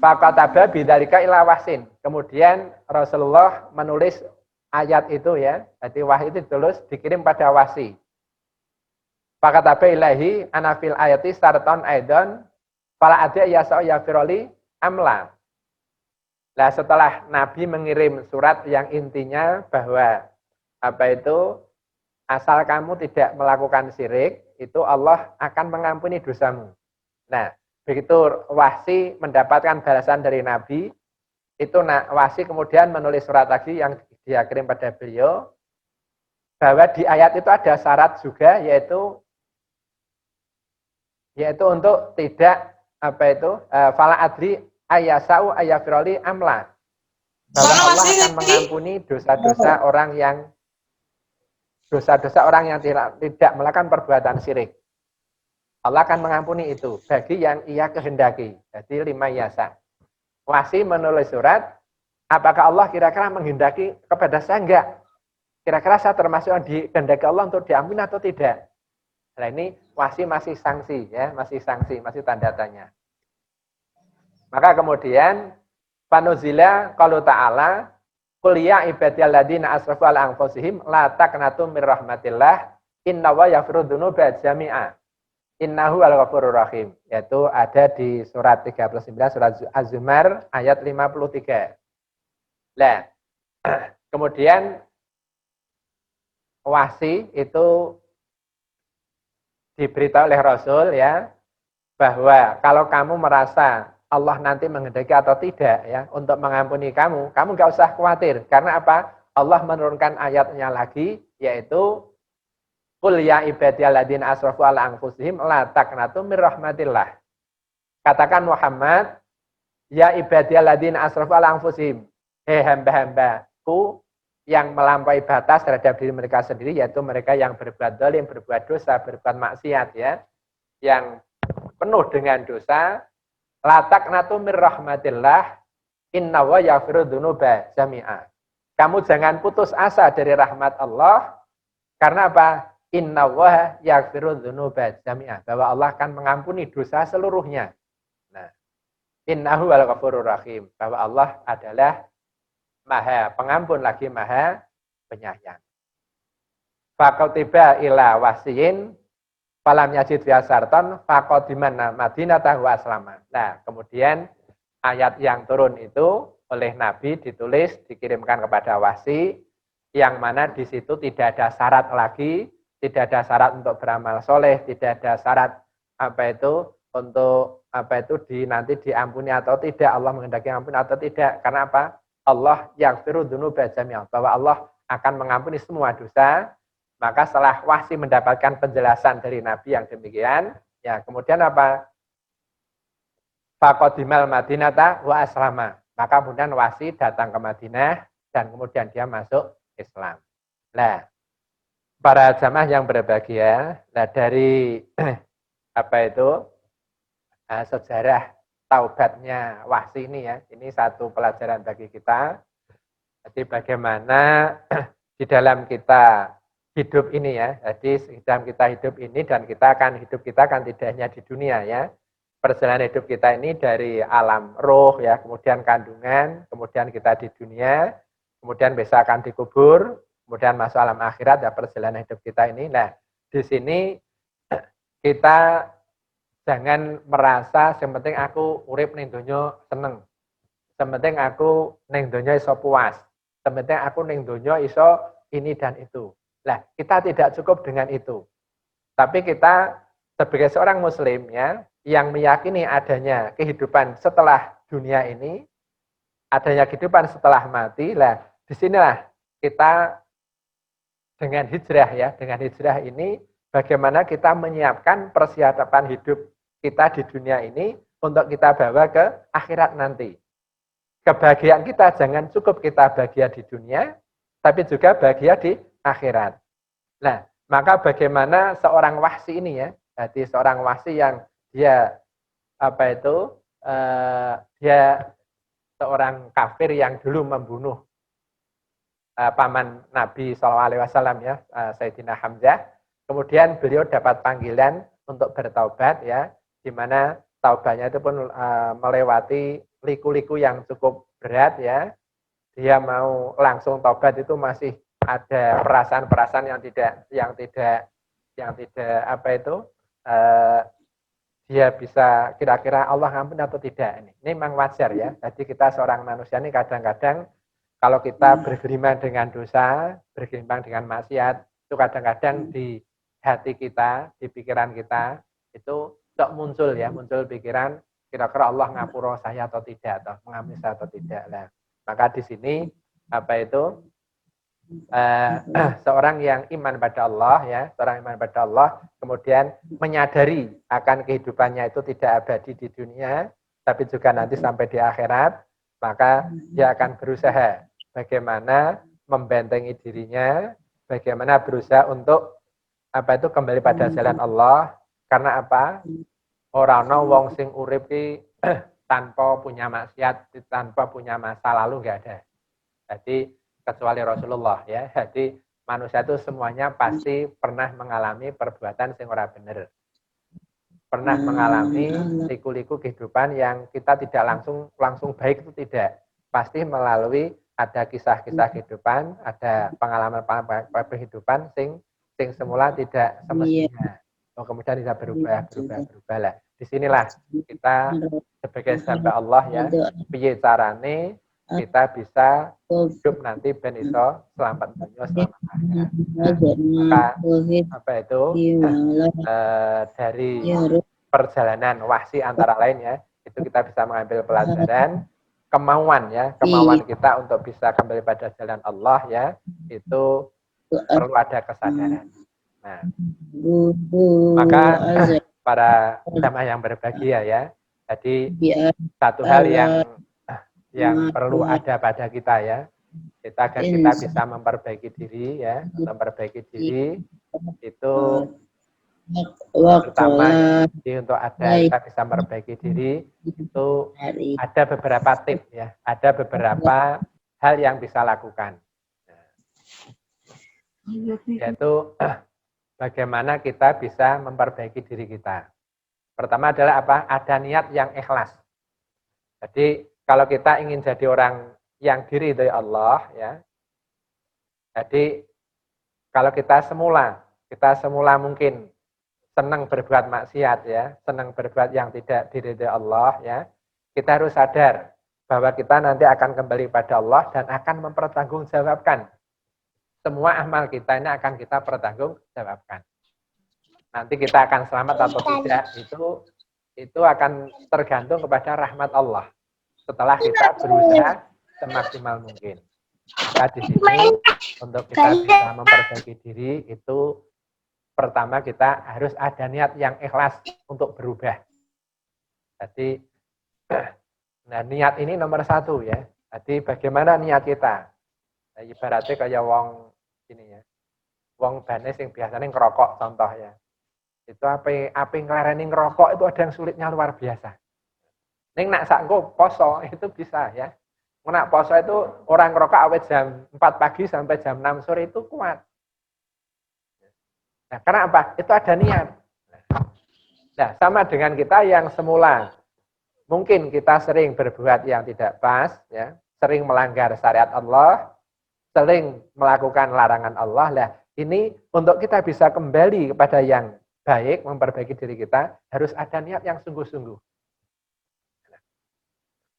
Fakataba bidzalika ila wasin. Kemudian Rasulullah menulis ayat itu, ya. Jadi wahyu itu ditulis dikirim pada wasi. Fakataba ilahi anafil ayati sarton aidon fala adya yasau ya firoli amla. Nah, setelah Nabi mengirim surat yang intinya bahwa apa itu asal kamu tidak melakukan syirik, itu Allah akan mengampuni dosamu. Nah, begitu wasi mendapatkan balasan dari Nabi, itu wasi kemudian menulis surat lagi yang dia kirim pada beliau, bahwa di ayat itu ada syarat juga, yaitu untuk tidak apa itu fala adri ayasau ayafiroli amla, bahwa Allah akan mengampuni dosa-dosa orang yang tidak melakukan perbuatan syirik. Allah akan mengampuni itu bagi yang ia kehendaki. Jadi lima yasa. Wasi menulis surat, apakah Allah kira-kira menghendaki kepada saya enggak? Kira-kira saya termasuk yang dikehendaki Allah untuk diampuni atau tidak? Nah ini wasi masih sanksi, ya, masih tanda tanya. Maka kemudian panuzila qalu ta'ala qul ya ibadiyal ladzina asrafu ala anfusihim la taqnatu mir rahmatillah innallaha yaghfiru dzunuba jami'a innahu al-ghafurur rahim. Yaitu ada di surat 39 surat Az-Zumar ayat 53. Nah, kemudian wasi itu diberitahu oleh Rasul, ya, bahwa kalau kamu merasa Allah nanti menghendaki atau tidak, ya, untuk mengampuni kamu nggak usah khawatir. Karena apa? Allah menurunkan ayatnya lagi, yaitu qul ya ibadiyalladzina asrafu ala anfusihim la taqnatu mir rahmatillah. Katakan Muhammad, ya ibadiyalladzina asrafu ala anfusihim. Hamba-hambaku yang melampaui batas terhadap diri mereka sendiri, yaitu mereka yang berbuat zalim, berbuat dosa, berbuat maksiat, ya, yang penuh dengan dosa. La taqnatu mir rahmatillah innallaha yaghfiru dzunuba jami'a. Kamu jangan putus asa dari rahmat Allah. Karena apa? Innallaha yaghfiru dzunuba jami'a. Bahwa Allah akan mengampuni dosa seluruhnya. Nah, innahu al-ghafurur rahim. Bahwa Allah adalah Maha Pengampun lagi Maha Penyayang. Faqatiba ila wasiyin falam yajid biasarton faqadiman madinatahu aslama. Nah, kemudian ayat yang turun itu oleh Nabi, ditulis, dikirimkan kepada wasi, yang mana di situ tidak ada syarat lagi, tidak ada syarat untuk beramal soleh, tidak ada syarat untuk nanti diampuni atau tidak, Allah menghendaki ampun atau tidak. Karena apa? Allah yaghfiru dzunuba jami'an, bahwa Allah akan mengampuni semua dosa. Maka setelah wasi mendapatkan penjelasan dari Nabi yang demikian, ya kemudian apa? Faqadimal Madinata wa aslama. Maka kemudian wasi datang ke Madinah dan kemudian dia masuk Islam. Nah, para jamaah yang berbahagia, nah dari sejarah taubatnya wasi ini ya, ini satu pelajaran bagi kita. Jadi bagaimana di dalam kita hidup ini ya, jadi di dalam kita hidup ini dan kita akan tidak hanya di dunia ya. Perjalanan hidup kita ini dari alam roh ya, kemudian kandungan, kemudian kita di dunia, kemudian besok akan dikubur, kemudian masuk alam akhirat ya, perjalanan hidup kita ini. Nah, di sini kita jangan merasa yang penting aku urip ning donya seneng. Yang penting aku ning donya iso puas. Yang penting aku ning donya iso ini dan itu. Nah, kita tidak cukup dengan itu. Tapi kita sebagai seorang muslim ya, yang meyakini adanya kehidupan setelah dunia ini, adanya kehidupan setelah mati, lah disinilah kita dengan hijrah ya, dengan hijrah ini bagaimana kita menyiapkan persiapan hidup kita di dunia ini untuk kita bawa ke akhirat nanti. Kebahagiaan kita jangan cukup kita bahagia di dunia, tapi juga bahagia di akhirat. Nah, maka bagaimana seorang wasi ini ya, jadi seorang wasi yang dia dia seorang kafir yang dulu membunuh paman Nabi SAW ya, Sayyidina Hamzah. Kemudian beliau dapat panggilan untuk bertaubat ya, di mana taubatnya itu pun melewati liku-liku yang cukup berat ya. Dia mau langsung taubat itu masih ada perasaan-perasaan yang tidak dia bisa kira-kira Allah ngampun atau tidak. Ini memang wajar ya. Jadi kita seorang manusia ini kadang-kadang kalau kita bergelimang dengan dosa, bergelimang dengan maksiat, itu kadang-kadang di hati kita, di pikiran kita itu muncul pikiran kira-kira Allah ngapura saya atau tidak, atau mengampuni saya atau tidak. Nah, maka di sini seorang yang iman pada Allah ya, seorang iman pada Allah kemudian menyadari akan kehidupannya itu tidak abadi di dunia, tapi juga nanti sampai di akhirat, maka dia akan berusaha bagaimana membentengi dirinya, bagaimana berusaha untuk kembali pada jalan Allah. Karena apa? Orang wong sing urip ki tanpa punya maksiat, tanpa punya masa lalu enggak ada. Jadi kecuali Rasulullah ya. Jadi manusia itu semuanya pasti pernah mengalami perbuatan sing ora bener. Pernah mengalami liku-liku kehidupan yang kita tidak langsung baik, itu tidak. Pasti melalui ada kisah-kisah kehidupan, ada pengalaman kehidupan sing semula tidak semestinya. Kemudian bisa berubah lah. Disinilah kita sebagai hamba Allah ya, piye carane kita bisa hidup nanti ben iso selamat dunia selamat akhirat. Maka dari perjalanan wahsi antara lain ya, itu kita bisa mengambil pelajaran kemauan kita untuk bisa kembali pada jalan Allah ya, itu perlu ada kesadaran. Nah, maka para jamaah yang berbahagia ya, jadi satu hal yang perlu ada pada kita ya, agar kita bisa memperbaiki diri ya, memperbaiki diri itu pertama untuk kita bisa memperbaiki diri itu ada beberapa tips ya, ada beberapa hal yang bisa lakukan, yaitu bagaimana kita bisa memperbaiki diri kita. Pertama adalah apa? Ada niat yang ikhlas. Jadi kalau kita ingin jadi orang yang diridhoi Allah ya, jadi kalau kita semula mungkin senang berbuat maksiat ya, senang berbuat yang tidak diridhoi Allah ya, kita harus sadar bahwa kita nanti akan kembali pada Allah dan akan mempertanggungjawabkan semua amal kita ini akan kita pertanggungjawabkan. Nanti kita akan selamat atau tidak itu akan tergantung kepada rahmat Allah. Setelah kita berusaha semaksimal mungkin. Maka di sini untuk kita bisa memperbaiki diri itu pertama kita harus ada niat yang ikhlas untuk berubah. Jadi nah niat ini nomor 1 ya. Jadi bagaimana niat kita? Nah, ibaratnya kayak wong ini ya. Wong bane sing biasanya ngerokok contoh ya. Itu apa nglareni ngerokok itu ada yang sulitnya luar biasa. Ning nak sakko poso itu bisa ya. Nak poso itu orang ngerokok awet jam 4 pagi sampai jam 6 sore itu kuat. Nah, karena apa? Itu ada niat. Nah, sama dengan kita yang semula. Mungkin kita sering berbuat yang tidak pas, ya, sering melanggar syariat Allah, sering melakukan larangan Allah. Nah, ini untuk kita bisa kembali kepada yang baik, memperbaiki diri kita, harus ada niat yang sungguh-sungguh.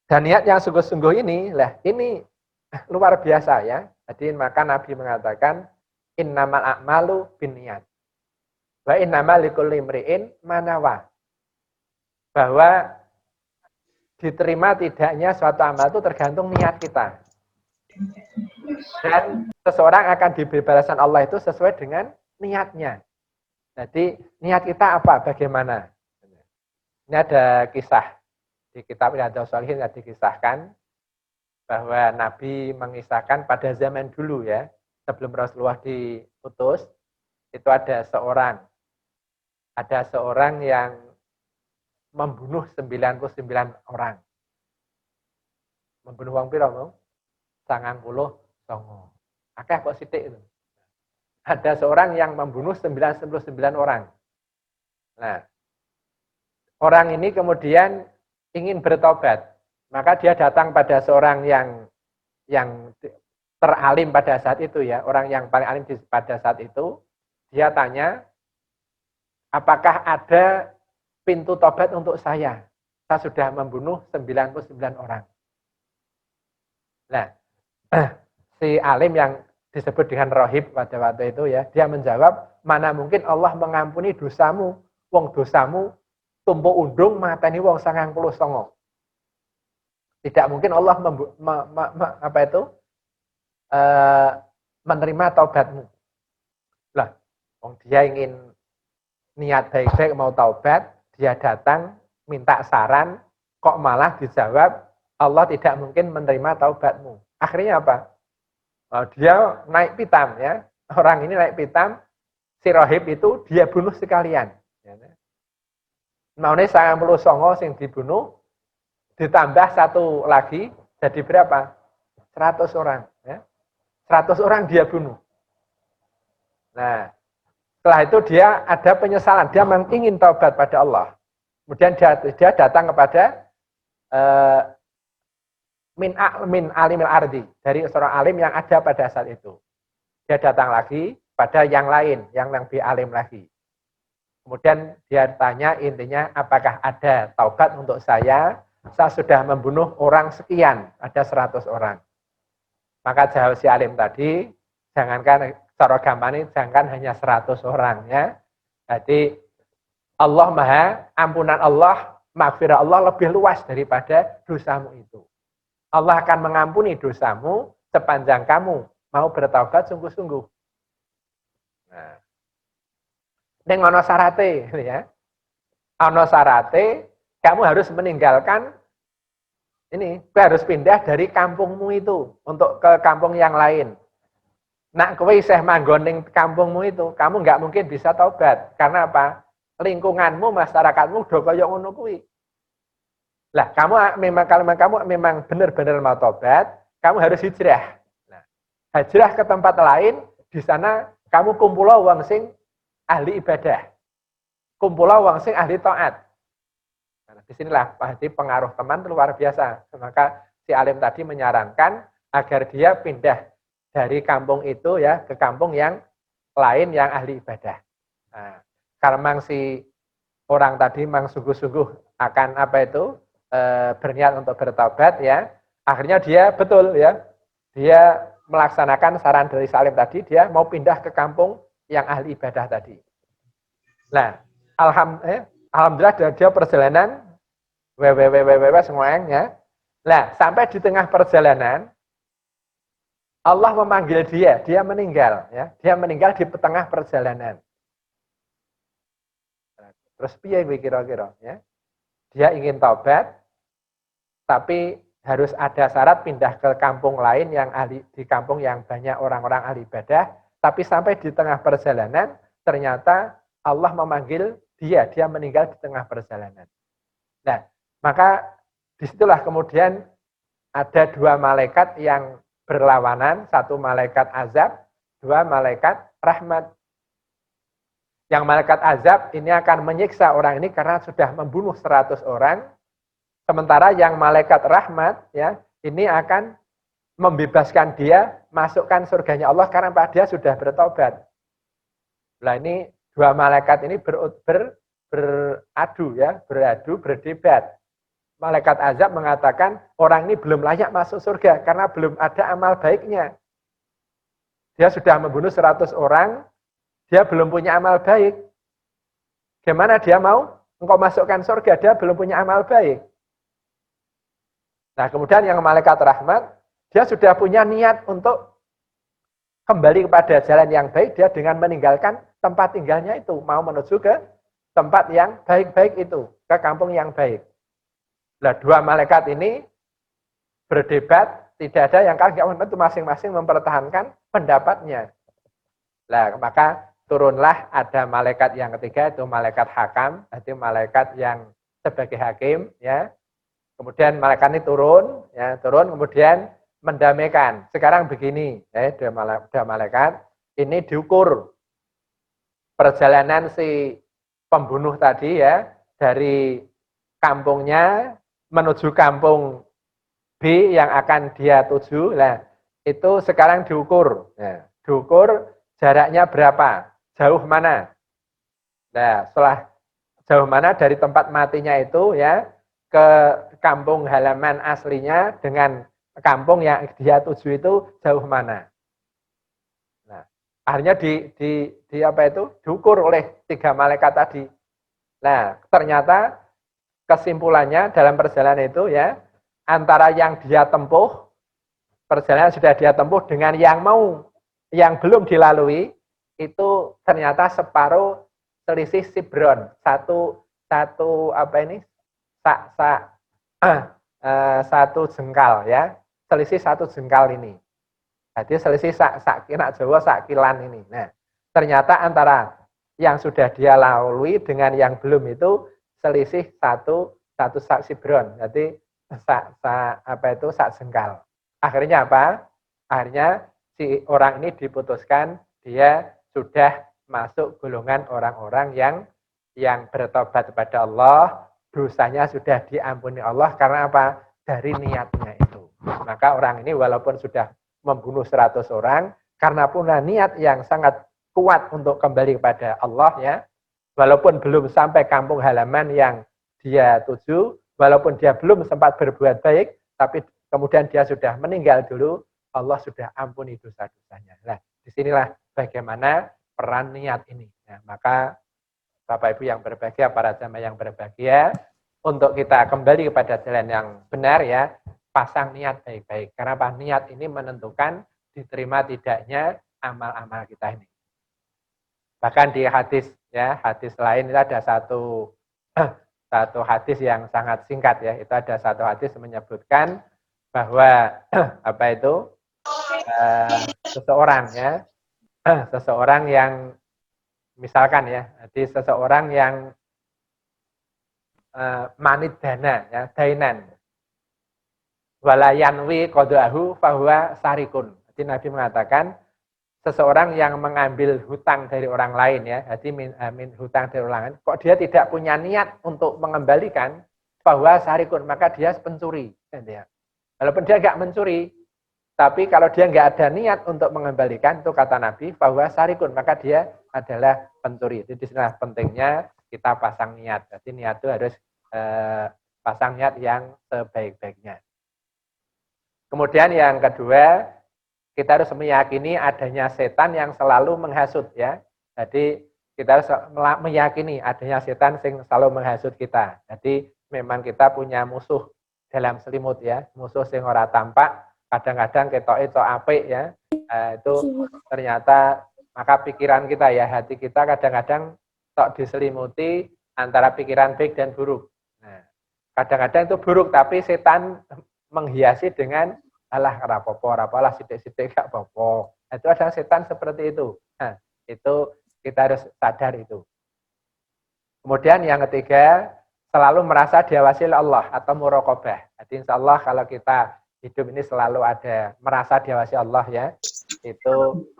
Dan niat yang sungguh-sungguh ini, ini luar biasa ya. Jadi maka Nabi mengatakan, innamal a'malu binniyat. Wa innamal likulli imri'in ma nawa. Bahwa diterima tidaknya suatu amal itu tergantung niat kita. Dan seseorang akan diberi balasan Allah itu sesuai dengan niatnya. Jadi niat kita apa? Bagaimana? Ini ada kisah di kitab Riyadhus Shalihin yang dikisahkan bahwa Nabi mengisahkan pada zaman dulu ya, sebelum Rasulullah diutus, itu ada seorang yang membunuh 99 orang. Membunuh wong pira mau? 99. Akeh kok sithik itu. Ada seorang yang membunuh 99 orang. Nah, orang ini kemudian ingin bertobat. Maka dia datang pada seorang yang teralim pada saat itu ya, orang yang paling alim pada saat itu. Dia tanya, apakah ada pintu tobat untuk saya? Saya sudah membunuh 99 orang. Nah, si alim yang disebut dengan rohib pada waktu itu ya, dia menjawab, mana mungkin Allah mengampuni dosamu, wong dosamu tumpuk undung mateni wong 99. Tidak mungkin Allah menerima taubatmu. Lah, wong dia ingin niat baik-baik mau taubat, dia datang minta saran, kok malah dijawab Allah tidak mungkin menerima taubatmu. Akhirnya apa? Dia naik pitam ya. Orang ini naik pitam, si rohib itu dia bunuh sekalian. Maune 99 sing dibunuh ditambah satu lagi jadi berapa? 100 orang ya. 100 orang dia bunuh. Nah, setelah itu dia ada penyesalan, dia memang ingin taubat pada Allah. Kemudian dia datang kepada min alimil ardi, dari seorang alim yang ada pada saat itu. Dia datang lagi pada yang lain, yang lebih alim lagi. Kemudian dia tanya intinya, apakah ada taubat untuk saya? Saya sudah membunuh orang sekian, ada 100 orang. Maka jawab si alim tadi, jangankan cara gampang ini, jangan hanya 100 orang ya. Jadi Allah Maha, ampunan Allah, maghfirah Allah lebih luas daripada dosamu itu. Allah akan mengampuni dosamu sepanjang kamu mau bertaubat sungguh-sungguh. Nah, ning ana syarate ya. Ana syarate kamu harus meninggalkan ini, harus pindah dari kampungmu itu untuk ke kampung yang lain. Nak kowe isih manggon ning kampungmu itu, kamu nggak mungkin bisa taubat. Karena apa? Lingkunganmu, masyarakatmu udah kaya ngono kuwi. Lah, kalau kamu memang benar-benar mau taubat, kamu harus hijrah. Nah, hijrah ke tempat lain, di sana kamu kumpul wong sing ahli ibadah. Kumpul wong sing ahli taat. Nah, disinilah pasti pengaruh teman luar biasa. Maka si alim tadi menyarankan agar dia pindah dari kampung itu ya ke kampung yang lain yang ahli ibadah. Nah, karena memang si orang tadi memang sungguh-sungguh akan berniat untuk bertaubat ya, Akhirnya dia betul ya, dia melaksanakan saran dari Salim tadi, dia mau pindah ke kampung yang ahli ibadah tadi. Nah, alhamdulillah dia perjalanan semuanya. Nah, sampai di tengah perjalanan Allah memanggil dia meninggal ya. Dia meninggal di tengah perjalanan. Terus piye kira-kira ya? Dia ingin taubat tapi harus ada syarat pindah ke kampung lain yang di kampung yang banyak orang-orang ahli ibadah, tapi sampai di tengah perjalanan ternyata Allah memanggil dia meninggal di tengah perjalanan. Nah, maka disitulah kemudian ada dua malaikat yang berlawanan, satu malaikat azab, dua malaikat rahmat. Yang malaikat azab ini akan menyiksa orang ini karena sudah membunuh 100 orang. Sementara yang malaikat rahmat ya, ini akan membebaskan dia, masukkan surganya Allah karena dia sudah bertobat. Nah, ini dua malaikat ini beradu ya, berdebat. Malaikat azab mengatakan orang ini belum layak masuk surga karena belum ada amal baiknya. Dia sudah membunuh 100 orang, dia belum punya amal baik. Gimana dia mau engkau masukkan surga, dia belum punya amal baik. Nah, kemudian yang malaikat rahmat, dia sudah punya niat untuk kembali kepada jalan yang baik, dia dengan meninggalkan tempat tinggalnya itu, mau menuju ke tempat yang baik-baik itu, ke kampung yang baik. Nah, dua malaikat ini berdebat, tidak ada yang kalah, itu masing-masing mempertahankan pendapatnya. Nah, maka turunlah ada malaikat yang ketiga, itu malaikat hakam, itu malaikat yang sebagai hakim, ya. Kemudian malaikat ini turun kemudian mendamaikan. Sekarang begini, dua malaikat ini diukur perjalanan si pembunuh tadi ya dari kampungnya menuju kampung B yang akan dia tuju. Nah, itu sekarang diukur. Nah, diukur jaraknya berapa, jauh mana. Nah, setelah jauh mana dari tempat matinya itu ya ke kampung halaman aslinya dengan kampung yang dia tuju itu jauh mana. Nah, akhirnya diukur oleh tiga malaikat tadi. Nah, ternyata kesimpulannya dalam perjalanan itu ya antara yang dia tempuh, perjalanan sudah dia tempuh dengan yang belum dilalui itu ternyata separuh selisih sibron, satu jengkal ya, selisih satu jengkal ini. Jadi selisih kira Jawa sakilan ini. Nah, ternyata antara yang sudah dia lalui dengan yang belum itu selisih satu sak sibron. Jadi sak jengkal. Akhirnya apa? Akhirnya si orang ini diputuskan dia sudah masuk golongan orang-orang yang bertobat kepada Allah, dosanya sudah diampuni Allah karena apa? Dari niatnya itu. Maka orang ini walaupun sudah membunuh 100 orang, karena punya niat yang sangat kuat untuk kembali kepada Allah ya, walaupun belum sampai kampung halaman yang dia tuju, walaupun dia belum sempat berbuat baik, tapi kemudian dia sudah meninggal dulu, Allah sudah ampuni dosa-dosanya. Nah, disinilah bagaimana peran niat ini. Nah, maka Bapak Ibu yang berbahagia, para jamaah yang berbahagia, untuk kita kembali kepada jalan yang benar ya, pasang niat baik-baik. Karena apa? Niat ini menentukan diterima tidaknya amal-amal kita ini. Bahkan di hadis lain itu ada satu hadis yang sangat singkat ya. Itu ada satu hadis menyebutkan bahwa seseorang yang misalkan ya, jadi seseorang yang manid dana ya, dainan walayanwi qadahu fahuwa sarikun. Jadi Nabi mengatakan seseorang yang mengambil hutang dari orang lain ya, jadi hutang dari orang lain, kok dia tidak punya niat untuk mengembalikan, fahuwa sarikun, maka dia pencuri. Ya. Walaupun dia nggak mencuri, tapi kalau dia nggak ada niat untuk mengembalikan, itu kata Nabi, fahuwa sarikun, maka dia adalah pencuri. Jadi disinilah pentingnya kita pasang niat. Jadi niat itu harus pasang niat yang sebaik-baiknya. Kemudian yang kedua, kita harus meyakini adanya setan yang selalu menghasut ya. Jadi kita harus meyakini adanya setan yang selalu menghasut kita. Jadi memang kita punya musuh dalam selimut ya, musuh sing ora tampak, kadang-kadang ketoke tok apik ya. Itu ternyata maka pikiran kita ya, hati kita kadang-kadang tok diselimuti antara pikiran baik dan buruk. Nah, kadang-kadang itu buruk tapi setan menghiasi dengan alah rapopo, rapalah sidik-sidik gak popo. Itu ada setan seperti itu. Nah, itu kita harus sadar itu. Kemudian yang ketiga, selalu merasa diawasi oleh Allah atau muraqabah. Jadi insya Allah kalau kita hidup ini selalu ada merasa diawasi Allah ya, itu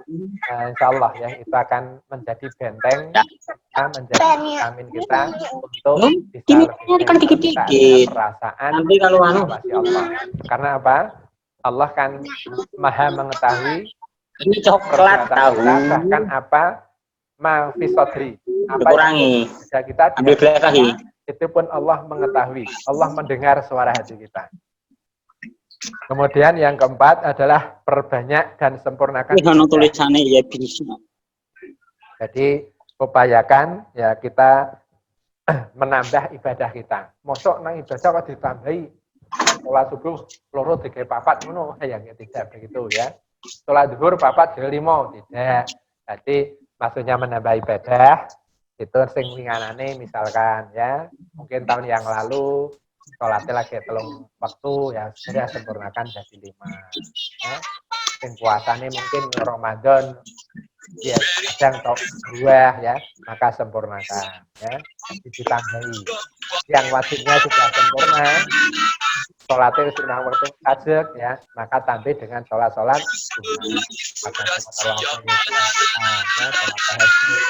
insya Allah ya itu akan menjadi benteng kita, menjadi vitamin kita untuk bisa lebih baik perasaan diawasi Allah. Karena apa? Allah kan maha mengetahui ini coklat tahu kita, bahkan apa mafisodri apa kurangi yang kita ambil lagi itu pun Allah mengetahui. Allah mendengar suara hati kita. Kemudian yang keempat adalah perbanyak dan sempurnakan tulisannya ya bisa. Jadi upayakan ya kita menambah ibadah kita. Mosok nang ibadah kok ditambahi sholat subuh loro tiga papat ngono ya tidak begitu ya. Sholat zuhur papat jadi 5 tidak. Jadi maksudnya menambah ibadah itu sing winganane misalkan ya mungkin tahun yang lalu sholatnya lagi telung waktu ya sudah sempurnakan jadi 5 ya. Sing puasane mungkin Ramadan ya kadang tok 2 ya maka sempurnakan ya jadi ditambahi yang wajibnya sudah sempurna sholatnya sudah waktu sajek ya maka tambah dengan sholat sunnah pada sholat tarawih ya sholat tahajud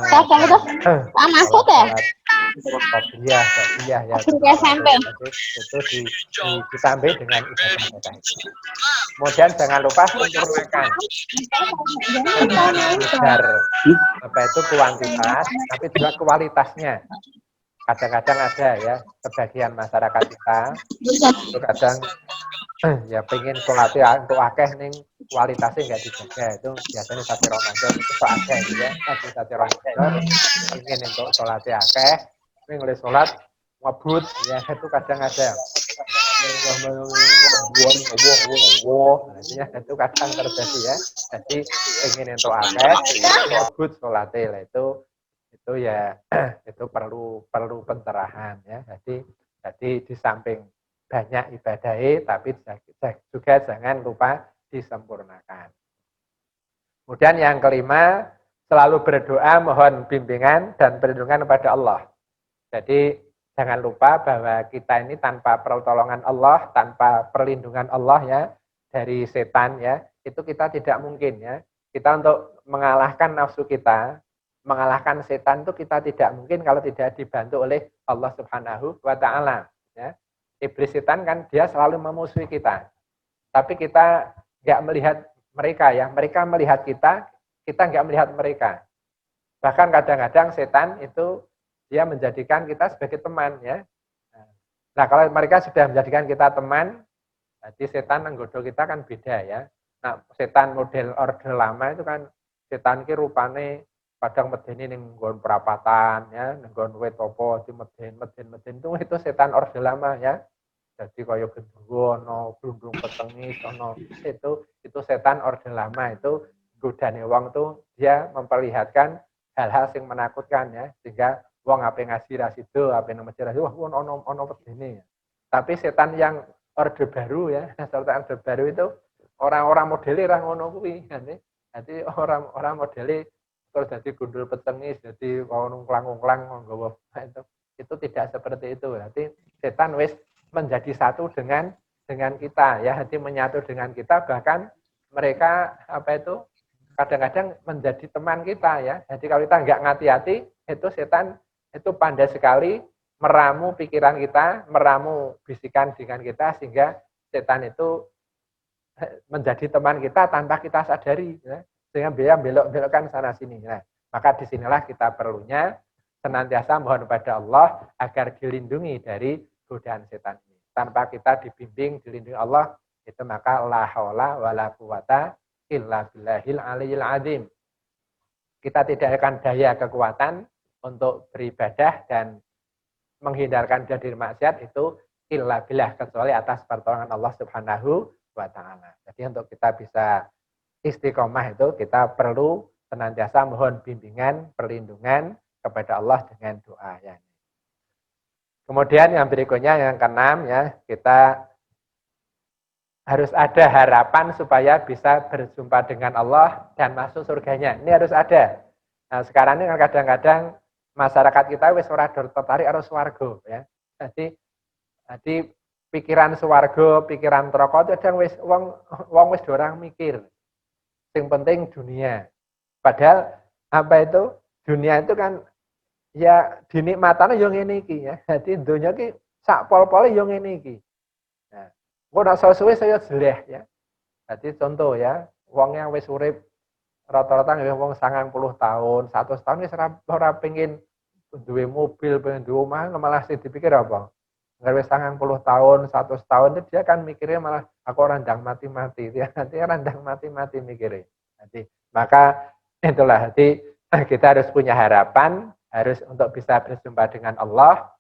sholat itu masuk ya kopiah ya SMP itu ditambah dengan ibadah itu. Kemudian jangan lupa sempurnakan agar apa itu kuantitas tapi juga kualitasnya. Kadang-kadang ada ya sebagian masyarakat kita itu kadang ya pengen sholatnya untuk akeh ning kualitasnya nggak dijaga itu biasanya satu Ramadan itu kok ada gitu ya satu Ramadan ingin untuk sholatnya akeh ini oleh sholat ngebut ya itu kadang ada artinya itu kadang terjadi ya jadi ingin untuk akeh ngebut sholatnya itu ya itu perlu pencerahan ya jadi di samping banyak ibadahnya tapi juga jangan lupa disempurnakan. Kemudian yang kelima selalu berdoa mohon bimbingan dan perlindungan kepada Allah. Jadi jangan lupa bahwa kita ini tanpa pertolongan Allah, tanpa perlindungan Allah ya dari setan ya, itu kita tidak mungkin ya. Kita untuk mengalahkan nafsu kita, mengalahkan setan itu kita tidak mungkin kalau tidak dibantu oleh Allah Subhanahu wa taala ya. Iblis setan kan dia selalu memusuhi kita. Tapi kita nggak melihat mereka ya. Mereka melihat kita nggak melihat mereka. Bahkan kadang-kadang setan itu dia menjadikan kita sebagai teman ya. Nah, kalau mereka sudah menjadikan kita teman, jadi setan menggoda kita kan beda ya. Nah, setan model orde lama itu kan setan ki rupane kadang medeni ning nggon perapatan ya, ning nggon wit apa di meden itu setan orde lama ya. Jadi kaya gendruwo ana, blundung petengis ana, itu setan orde lama itu godane wong tuh dia memperlihatkan hal-hal yang menakutkan ya, sehingga wong ape ngaji ra sida, ape nang masjid ra wah ono pedene. Tapi setan yang orde baru ya, setan orde baru itu orang-orang modelnya ra ngono kuwi. Jadi orang modelnya terus jadi gundul petengis, jadi ngungklang-ngungklang nggawa itu tidak seperti itu. Berarti setan wis menjadi satu dengan kita ya, hati menyatu dengan kita, bahkan mereka apa itu kadang-kadang menjadi teman kita ya. Jadi kalau kita nggak ngati-hati itu setan itu pandai sekali meramu pikiran kita, meramu bisikan dengan kita sehingga setan itu menjadi teman kita tanpa kita sadari ya. Sehingga dia belok-belokkan sana sini. Nah, maka disinilah kita perlunya senantiasa mohon pada Allah agar dilindungi dari godaan setan ini. tanpa kita dibimbing, dilindungi Allah, itu maka la haula wala quwata illa billahil aliyil azim. Kita tidak akan daya kekuatan untuk beribadah dan menghindarkan dari maksiat itu illa billah, kecuali atas pertolongan Allah Subhanahu wa taala. Jadi untuk kita bisa istiqomah itu kita perlu senantiasa mohon bimbingan, perlindungan kepada Allah dengan doa ya. Kemudian yang berikutnya yang keenam ya, kita harus ada harapan supaya bisa berjumpa dengan Allah dan masuk surganya. Ini harus ada. Nah, sekarang ini kadang-kadang masyarakat kita wis ora tertarik karo swarga ya. Jadi pikiran swarga, pikiran neraka itu kadang wis wong wis dorang mikir. Yang penting dunia. Padahal apa itu? Dunia itu kan ya dinikmatane yo ngene iki ya. Dadi donya ki sak pol-pole yo ngene iki. Nah, kok nek suwe saya jeleh ya. Dadi contoh ya, wong yang wis urip rata-rata nggih wong 90 tahun, 100 tahun wis ora pengin duwe mobil, pengen duwe omah, malah sing dipikir apa? Wis 90 tahun, 100 tahun itu dia kan mikirnya malah aku randang mati-mati. Dia nanti randang mati-mati mikirnya. Nanti maka itulah jadi kita harus punya harapan, harus untuk bisa berjumpa dengan Allah,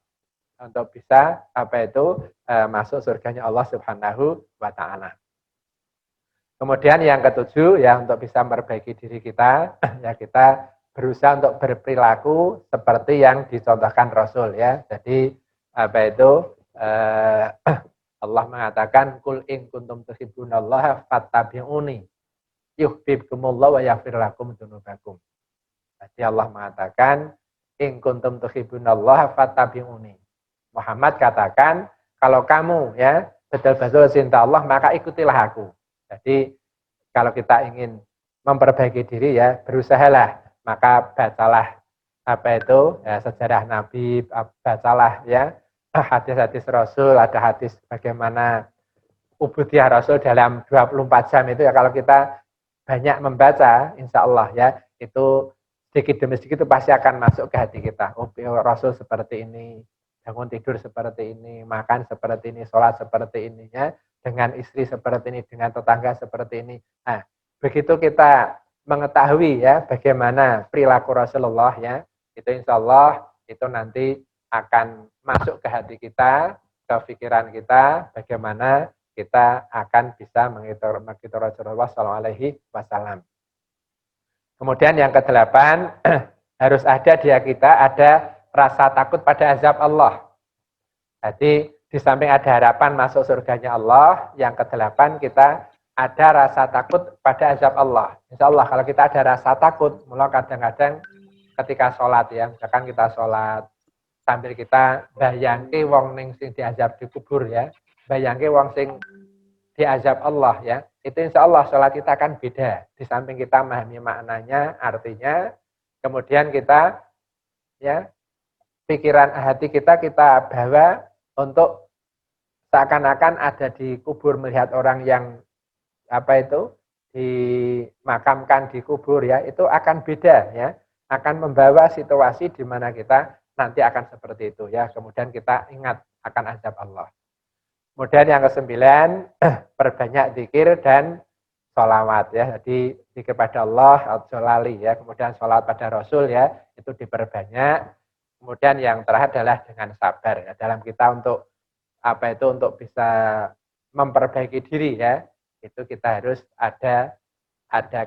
untuk bisa apa itu masuk surganya Allah Subhanahu wa taala. Kemudian yang ketujuh ya, untuk bisa memperbaiki diri kita ya, kita berusaha untuk berperilaku seperti yang dicontohkan Rasul ya. Jadi apa itu Allah mengatakan kul in kuntum tuhibbunallaha fattabi'uni yuhibbukumullah wa yaghfir lakum dzunubakum. Jadi Allah mengatakan in kuntum tuhibbunallaha fattabi'uni. Muhammad katakan kalau kamu ya betul-betul cinta Allah maka ikutilah aku. Jadi kalau kita ingin memperbaiki diri ya berusahalah, maka bacalah apa itu ya, sejarah Nabi, bacalah ya hadis-hadis Rasul, ada hadis bagaimana ubudiyah Rasul dalam 24 jam itu ya, kalau kita banyak membaca insya Allah ya itu sedikit demi sedikit itu pasti akan masuk ke hati kita. Oh, Rasul seperti ini, bangun tidur seperti ini, makan seperti ini, sholat seperti ini ya, dengan istri seperti ini, dengan tetangga seperti ini. Nah, begitu kita mengetahui ya bagaimana perilaku Rasulullah ya, itu insya Allah itu nanti akan masuk ke hati kita, ke pikiran kita, bagaimana kita akan bisa mengikuti Rasulullah SAW. Kemudian yang kedelapan, harus ada di kita ada rasa takut pada azab Allah. Jadi di samping ada harapan masuk surganya Allah, yang kedelapan kita ada rasa takut pada azab Allah. Insya Allah kalau kita ada rasa takut, mulai kadang-kadang ketika sholat ya, misalkan kita sholat sambil kita bayangke wong ning sing diazab di kubur ya, bayangke wong sing diazab Allah ya, itu insya Allah sholat kita akan beda. Di samping kita memahami maknanya, artinya, kemudian kita ya pikiran hati kita bawa untuk seakan-akan ada di kubur, melihat orang yang apa itu dimakamkan di kubur ya, itu akan beda ya, akan membawa situasi di mana kita nanti akan seperti itu ya. Kemudian kita ingat akan azab Allah. Kemudian yang kesembilan, perbanyak zikir dan sholawat ya. Jadi zikir pada Allah, sholali ya. Kemudian sholat pada Rasul ya, itu diperbanyak. Kemudian yang terakhir adalah dengan sabar ya. Dalam kita untuk apa itu, untuk bisa memperbaiki diri ya, itu kita harus ada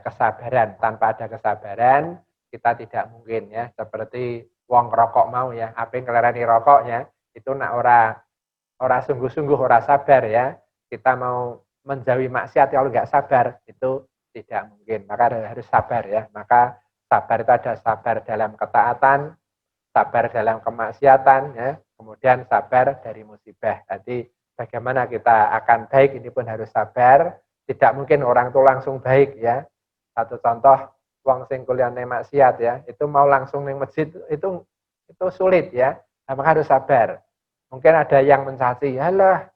kesabaran. Tanpa ada kesabaran kita tidak mungkin ya, seperti wong rokok mau ya, apa yang ngelerani rokoknya itu nak ora sungguh-sungguh, ora sabar ya, kita mau menjauhi maksiat kalau nggak sabar itu tidak mungkin. Maka harus sabar ya. Maka sabar itu ada sabar dalam ketaatan, sabar dalam kemaksiatan ya, kemudian sabar dari musibah. Jadi bagaimana kita akan baik ini pun harus sabar. Tidak mungkin orang itu langsung baik ya. Satu contoh, wong sing kuliahne maksiat ya, itu mau langsung ning masjid itu sulit ya. Nah, maka harus sabar. Mungkin ada yang mencaci, halah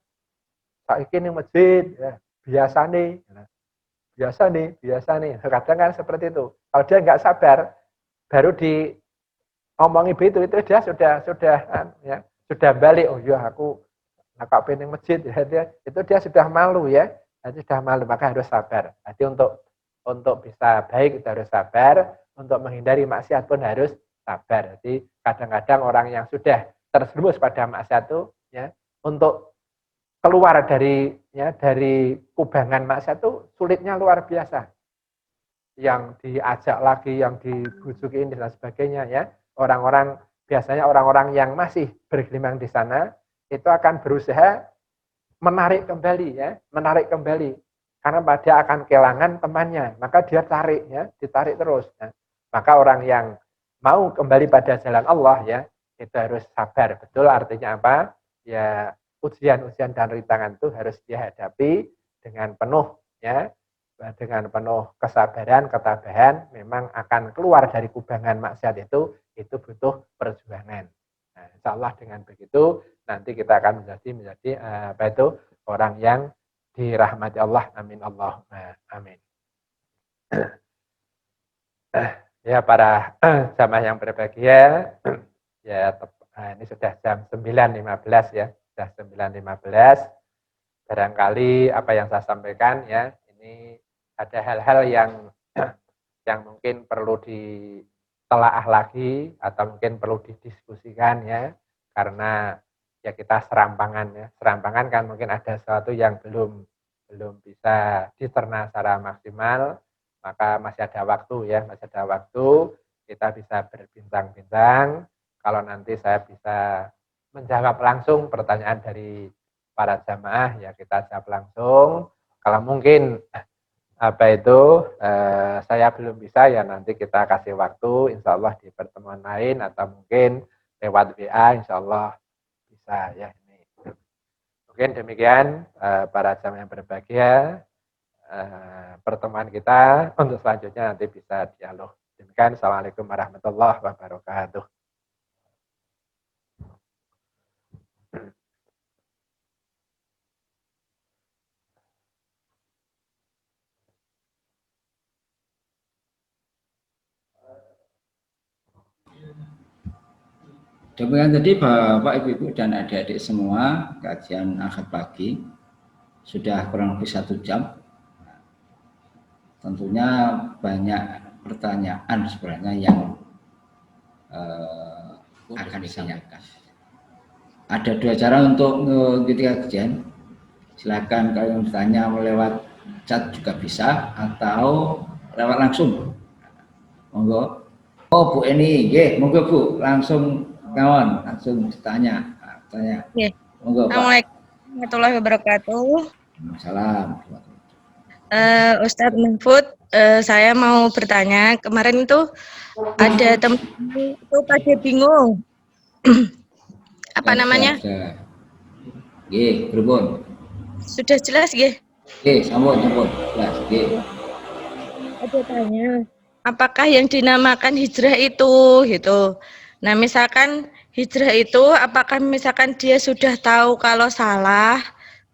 saiki ning masjid ya, biasa nih. Kadang kan seperti itu. Kalau dia nggak sabar, baru diomongi begitu, itu dia sudah balik. Oh iya, aku Nah, kalau pengen masjid ya, dia sudah malu ya. Jadi sudah malu, maka harus sabar. Jadi untuk bisa baik kita harus sabar, untuk menghindari maksiat pun harus sabar. Jadi kadang-kadang orang yang sudah terjerumus pada maksiat itu ya, untuk keluar dari kubangan maksiat itu sulitnya luar biasa. Yang diajak lagi, yang dibujukin dan sebagainya ya. Biasanya orang-orang yang masih bergelimang di sana itu akan berusaha menarik kembali karena dia akan kehilangan temannya, maka dia ditarik terus. Nah, maka orang yang mau kembali pada jalan Allah ya, itu harus sabar. Betul artinya apa? Ya, ujian-ujian dan rintangan itu harus dihadapi dengan penuh ya, dengan penuh kesabaran, ketabahan, memang akan keluar dari kubangan maksiat itu butuh perjuangan. Nah, insya Allah dengan begitu nanti kita akan menjadi orang yang dirahmati Allah. Amin Allahumma amin. Ya para jamaah yang berbahagia, ya ini sudah jam 9.15 ya, sudah 9.15. Barangkali apa yang saya sampaikan ya, ini ada hal-hal yang mungkin perlu ditelaah lagi atau mungkin perlu didiskusikan ya, karena ya kita serampangan kan mungkin ada sesuatu yang belum bisa dicerna secara maksimal, maka masih ada waktu kita bisa berbincang-bincang. Kalau nanti saya bisa menjawab langsung pertanyaan dari para jamaah ya kita jawab langsung. Kalau mungkin saya belum bisa ya nanti kita kasih waktu insya Allah di pertemuan lain atau mungkin lewat WA insya Allah bisa ya ini. Mungkin demikian para jamaah yang berbahagia, pertemuan kita untuk selanjutnya nanti bisa dialog. Demikian, Assalamualaikum warahmatullahi wabarakatuh. Demikian tadi Bapak, Ibu, dan adik-adik semua, kajian Ahad pagi sudah kurang lebih 1 jam. Tentunya banyak pertanyaan sebenarnya yang akan ditanyakan. Ada 2 cara untuk mengikuti kajian. Silakan kalau bertanya lewat chat juga bisa atau lewat langsung. Monggo. Oh Bu Eni, monggo Bu, langsung ditanya. Tanya. Monggo Pak. Assalamualaikum warahmatullahi wabarakatuh. Salam. Ustadz Mahfud, saya mau bertanya. Kemarin itu ada teman itu pada bingung. Apa namanya? Berbun. Sudah jelas, Sambut, jelas. Ada tanya, apakah yang dinamakan hijrah itu gitu. Nah, misalkan hijrah itu apakah misalkan dia sudah tahu kalau salah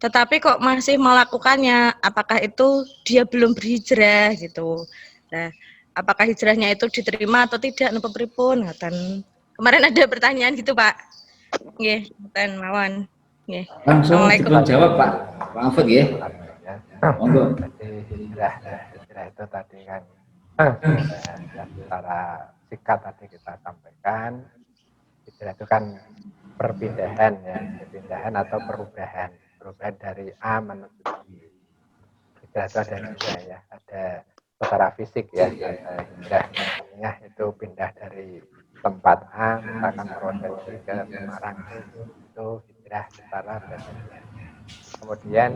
tetapi kok masih melakukannya, apakah itu dia belum berhijrah gitu. Nah, apakah hijrahnya itu diterima atau tidak napa pripun ngoten. Kemarin ada pertanyaan gitu, Pak. Nggih, ngoten mawon. Nggih. Langsung dipun jawab, Pak. Mahfud nggih. Monggo. Hijrah itu tadi kan secara singkat tadi kita sampaikan, hijrah itu kan perpindahan atau perubahan dari A menuju B. Hijrah itu ada 2 ya, ada secara fisik ya, hijrah itu pindah dari tempat A misalkan Purwodadi ke Semarang, itu hijrah secara badan. Kemudian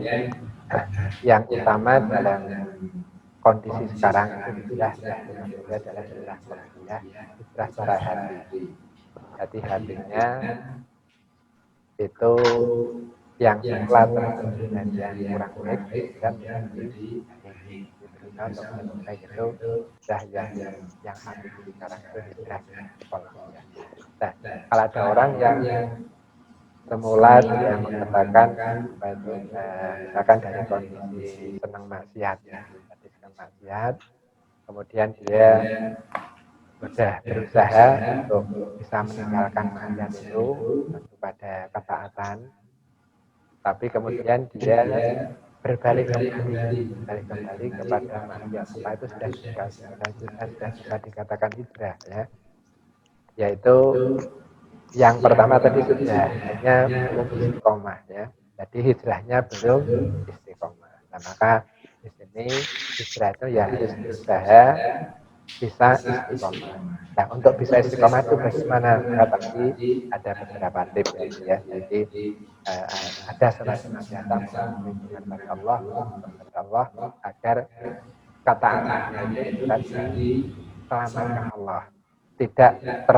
yang utama dalam kondisi sekarang itu hijrah adalah hijrah qalbiyah, hijrah secara hati. Jadi hatinya itu yang semula terjadi dan yang kurang baik dan menjadi baik itu sudah yang hati sekarang itu hijrah qalbiyah. Nah, kalau ada orang yang semula dia mengatakan misalkan dari kondisi senang maksiat kemudian dia sudah berusaha untuk bisa meninggalkan maksiat itu pada ketaatan, tapi kemudian dia berbalik kembali kepada maksiat. Maka itu sudah bisa dikatakan hijrah ya. Yaitu yang pertama tadi sudah hanya belum istiqomah ya. Jadi hijrahnya belum istiqomah. Nah, maka di sini hijrah itu ya harus berusaha bisa istiqomah. Nah, untuk bisa istiqomah itu bagaimana? Nah, tadi ada beberapa tips ya. Jadi ada salah senantiasa mohon perlindungan pada Allah, agar ketaatannya itu bisa diselamatkan Allah, tidak tidak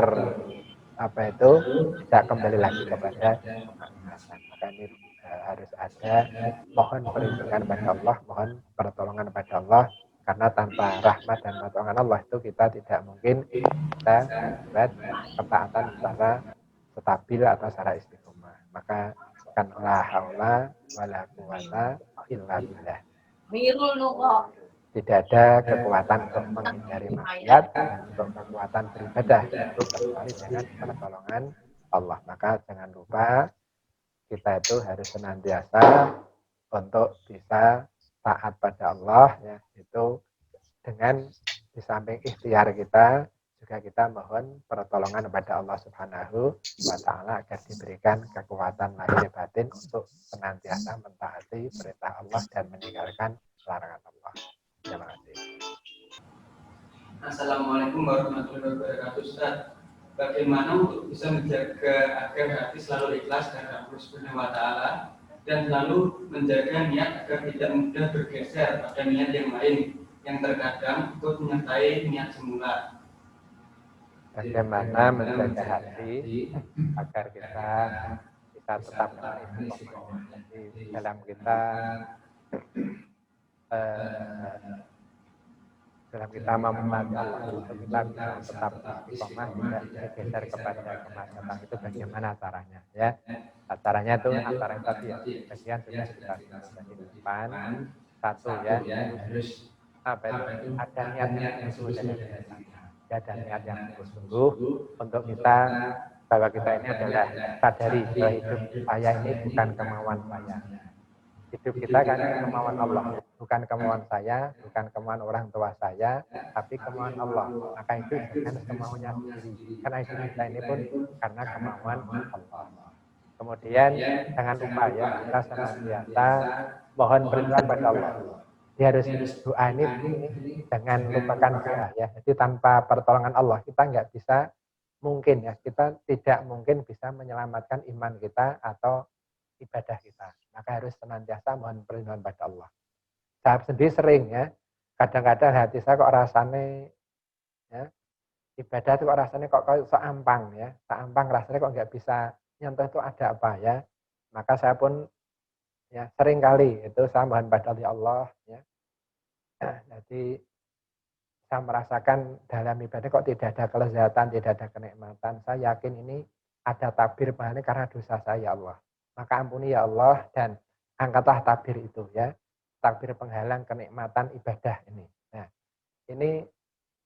kembali lagi kepada kemaksiatan. Maka ini harus ada mohon perlindungan pada Allah, mohon pertolongan pada Allah, karena tanpa rahmat dan pertolongan Allah itu kita tidak mungkin kita buat ketaatan secara stabil atau secara istiqomah. Maka kan la haula wala quwata illa billah. Tidak ada kekuatan untuk menghindari maksiat dan untuk kekuatan beribadah itu kecuali dengan pertolongan Allah. Maka jangan lupa kita itu harus senantiasa untuk bisa taat pada Allah ya, itu dengan di samping ikhtiar kita juga kita mohon pertolongan kepada Allah Subhanahu wa taala agar diberikan kekuatan lahir batin untuk senantiasa mentaati perintah Allah dan meninggalkan larangan Allah. Terima kasih. Assalamualaikum warahmatullahi wabarakatuh, Ustaz. Bagaimana untuk bisa menjaga agar hati selalu ikhlas terhadap Allah Subhanahu wa taala dan selalu menjaga niat agar tidak mudah bergeser pada niat yang lain yang terkadang ikut menyertai niat semula. Bagaimana menjaga hati agar kita bisa tetap istiqomah. Jadi dalam kita memahami Allah itu kita bisa tetap istiqomah, tidak bergeser kepada kemaksiatan. Itu bagaimana caranya ya? Caranya itu antara tadi ya, bagian sudah kita sebutkan di depan. Satu ya, harus ada niat yang sungguh dalam kita. Ada niat yang sungguh untuk kita, bahwa kita ini adalah sadari bahwa hidup saya ini bukan kemauan saya. Hidup kita kan kemauan Allah, bukan kemauan saya, bukan kemauan orang tua saya, tapi kemauan Allah. Maka itu jangan kemauannya sendiri, karena hidup kita ini pun karena kemauan Allah. Kemudian jangan lupa ya, kita senantiasa mohon perlindungan pada Allah. Dia harus doa ini jangan lupakan doa ya. Jadi tanpa pertolongan Allah kita nggak bisa mungkin ya, kita tidak mungkin bisa menyelamatkan iman kita atau ibadah kita. Maka harus senantiasa mohon perlindungan pada Allah. Saya sendiri sering ya, kadang-kadang hati saya kok rasanya ya, ibadah itu kok rasanya kok seampang ya, seampang rasanya kok nggak bisa nyentuh itu ada apa ya. Maka saya pun ya sering kali itu saya mohon pada Allah ya. Jadi saya merasakan dalam ibadah kok tidak ada kelezatan, tidak ada kenikmatan. Saya yakin ini ada tabir pahalanya karena dosa saya Allah. Maka ampuni ya Allah dan angkatlah tabir itu ya. Tabir penghalang kenikmatan ibadah ini. Nah, ini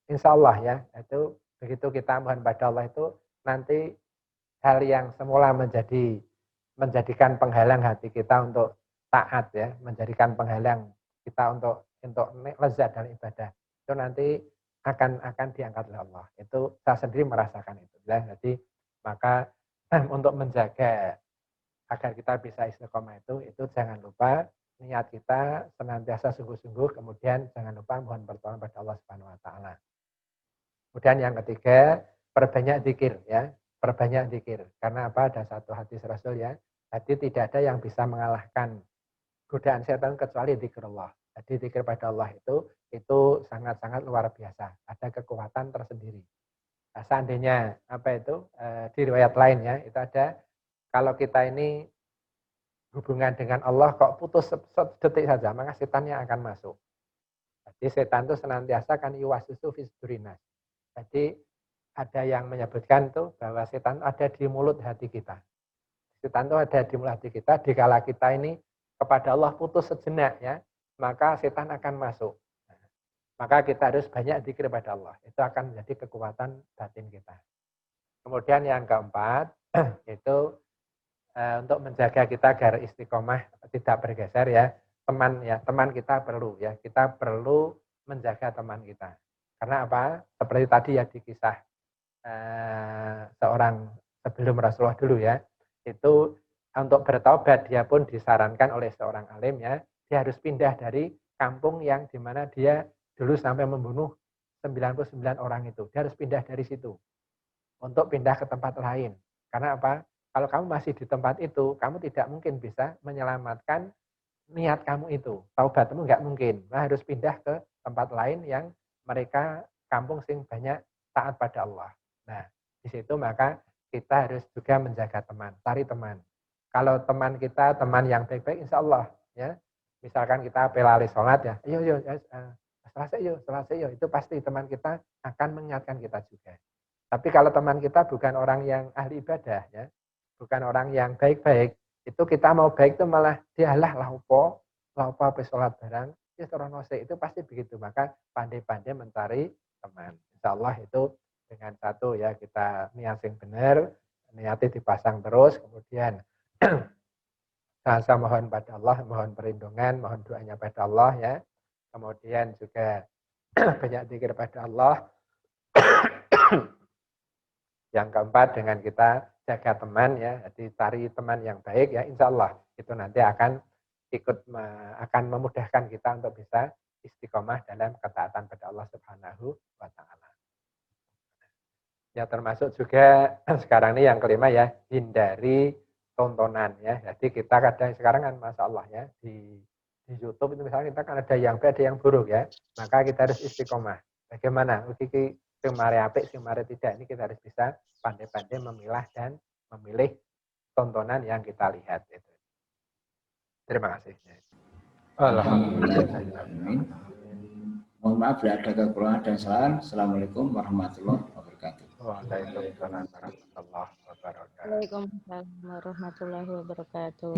insya Allah ya, itu begitu kita mohon pada Allah itu nanti hal yang semula menjadikan penghalang hati kita untuk taat ya, menjadikan penghalang kita untuk lezat dalam ibadah, itu nanti akan diangkat oleh Allah. Itu saya sendiri merasakan itu ya. Jadi maka untuk menjaga agar kita bisa istiqomah itu jangan lupa niat kita senantiasa sungguh-sungguh, kemudian jangan lupa mohon pertolongan pada Allah Subhanahu wa taala. Kemudian yang ketiga, perbanyak zikir ya, perbanyak zikir. Karena apa? Ada satu hadis Rasul ya. Jadi tidak ada yang bisa mengalahkan godaan setan kecuali zikrullah. Jadi zikir pada Allah itu sangat-sangat luar biasa. Ada kekuatan tersendiri. Nah, seandainya di riwayat lain ya, itu ada kalau kita ini hubungan dengan Allah kok putus sedetik saja, maka setannya akan masuk. Jadi setan itu senantiasa kan yuwaswisu fi sudurinas. Jadi ada yang menyebutkan tuh bahwa setan ada di mulut hati kita. Setan itu ada di mulut hati kita. Dikala kita ini kepada Allah putus sejenak ya, maka setan akan masuk. Maka kita harus banyak zikir pada Allah. Itu akan menjadi kekuatan batin kita. Kemudian yang keempat itu untuk menjaga kita agar istiqomah tidak bergeser ya. Teman kita perlu ya. Kita perlu menjaga teman kita. Karena apa? Seperti tadi ya di kisah seorang sebelum Rasulullah dulu ya. Itu untuk bertaubat dia pun disarankan oleh seorang alim ya. Dia harus pindah dari kampung yang dimana dia dulu sampai membunuh 99 orang itu. Dia harus pindah dari situ untuk pindah ke tempat lain. Karena apa? Kalau kamu masih di tempat itu, kamu tidak mungkin bisa menyelamatkan niat kamu itu. Taubatmu nggak mungkin. Nah, harus pindah ke tempat lain yang mereka kampung sing banyak taat pada Allah. Nah, di situ maka kita harus juga menjaga teman, cari teman. Kalau teman kita teman yang baik-baik, insya Allah ya. Misalkan kita pelali sholat ya, selesai yuk, itu pasti teman kita akan mengingatkan kita juga. Tapi kalau teman kita bukan orang yang ahli ibadah ya, bukan orang yang baik-baik, itu kita mau baik itu malah dialah laupo sholat barang, ya itu pasti begitu. Maka pandai-pandai mencari teman. Insya Allah itu dengan satu ya kita niat yang benar, niatnya dipasang terus, kemudian rasa mohon pada Allah, mohon perlindungan, mohon doanya pada Allah ya. Kemudian juga banyak zikir pada Allah. Yang keempat dengan kita jaga teman ya, jadi cari teman yang baik ya, insya Allah itu nanti akan akan memudahkan kita untuk bisa istiqomah dalam ketaatan pada Allah Subhanahu wa Ta'ala. Ya termasuk juga sekarang ini yang kelima ya, hindari tontonan ya. Jadi kita kadang sekarang kan masya Allah ya di YouTube itu misalnya kita kan ada yang baik ada yang buruk ya, maka kita harus istiqomah. Bagaimana? Uki mari apik, mari tidak, ini kita harus bisa pandai-pandai memilah dan memilih tontonan yang kita lihat. Itu. Terima kasih. Alhamdulillah. Mohon maaf bila ada kekurangan dan kesalahan. Assalamualaikum warahmatullahi wabarakatuh. Waalaikumsalam warahmatullahi wabarakatuh. Waalaikumsalam warahmatullahi wabarakatuh.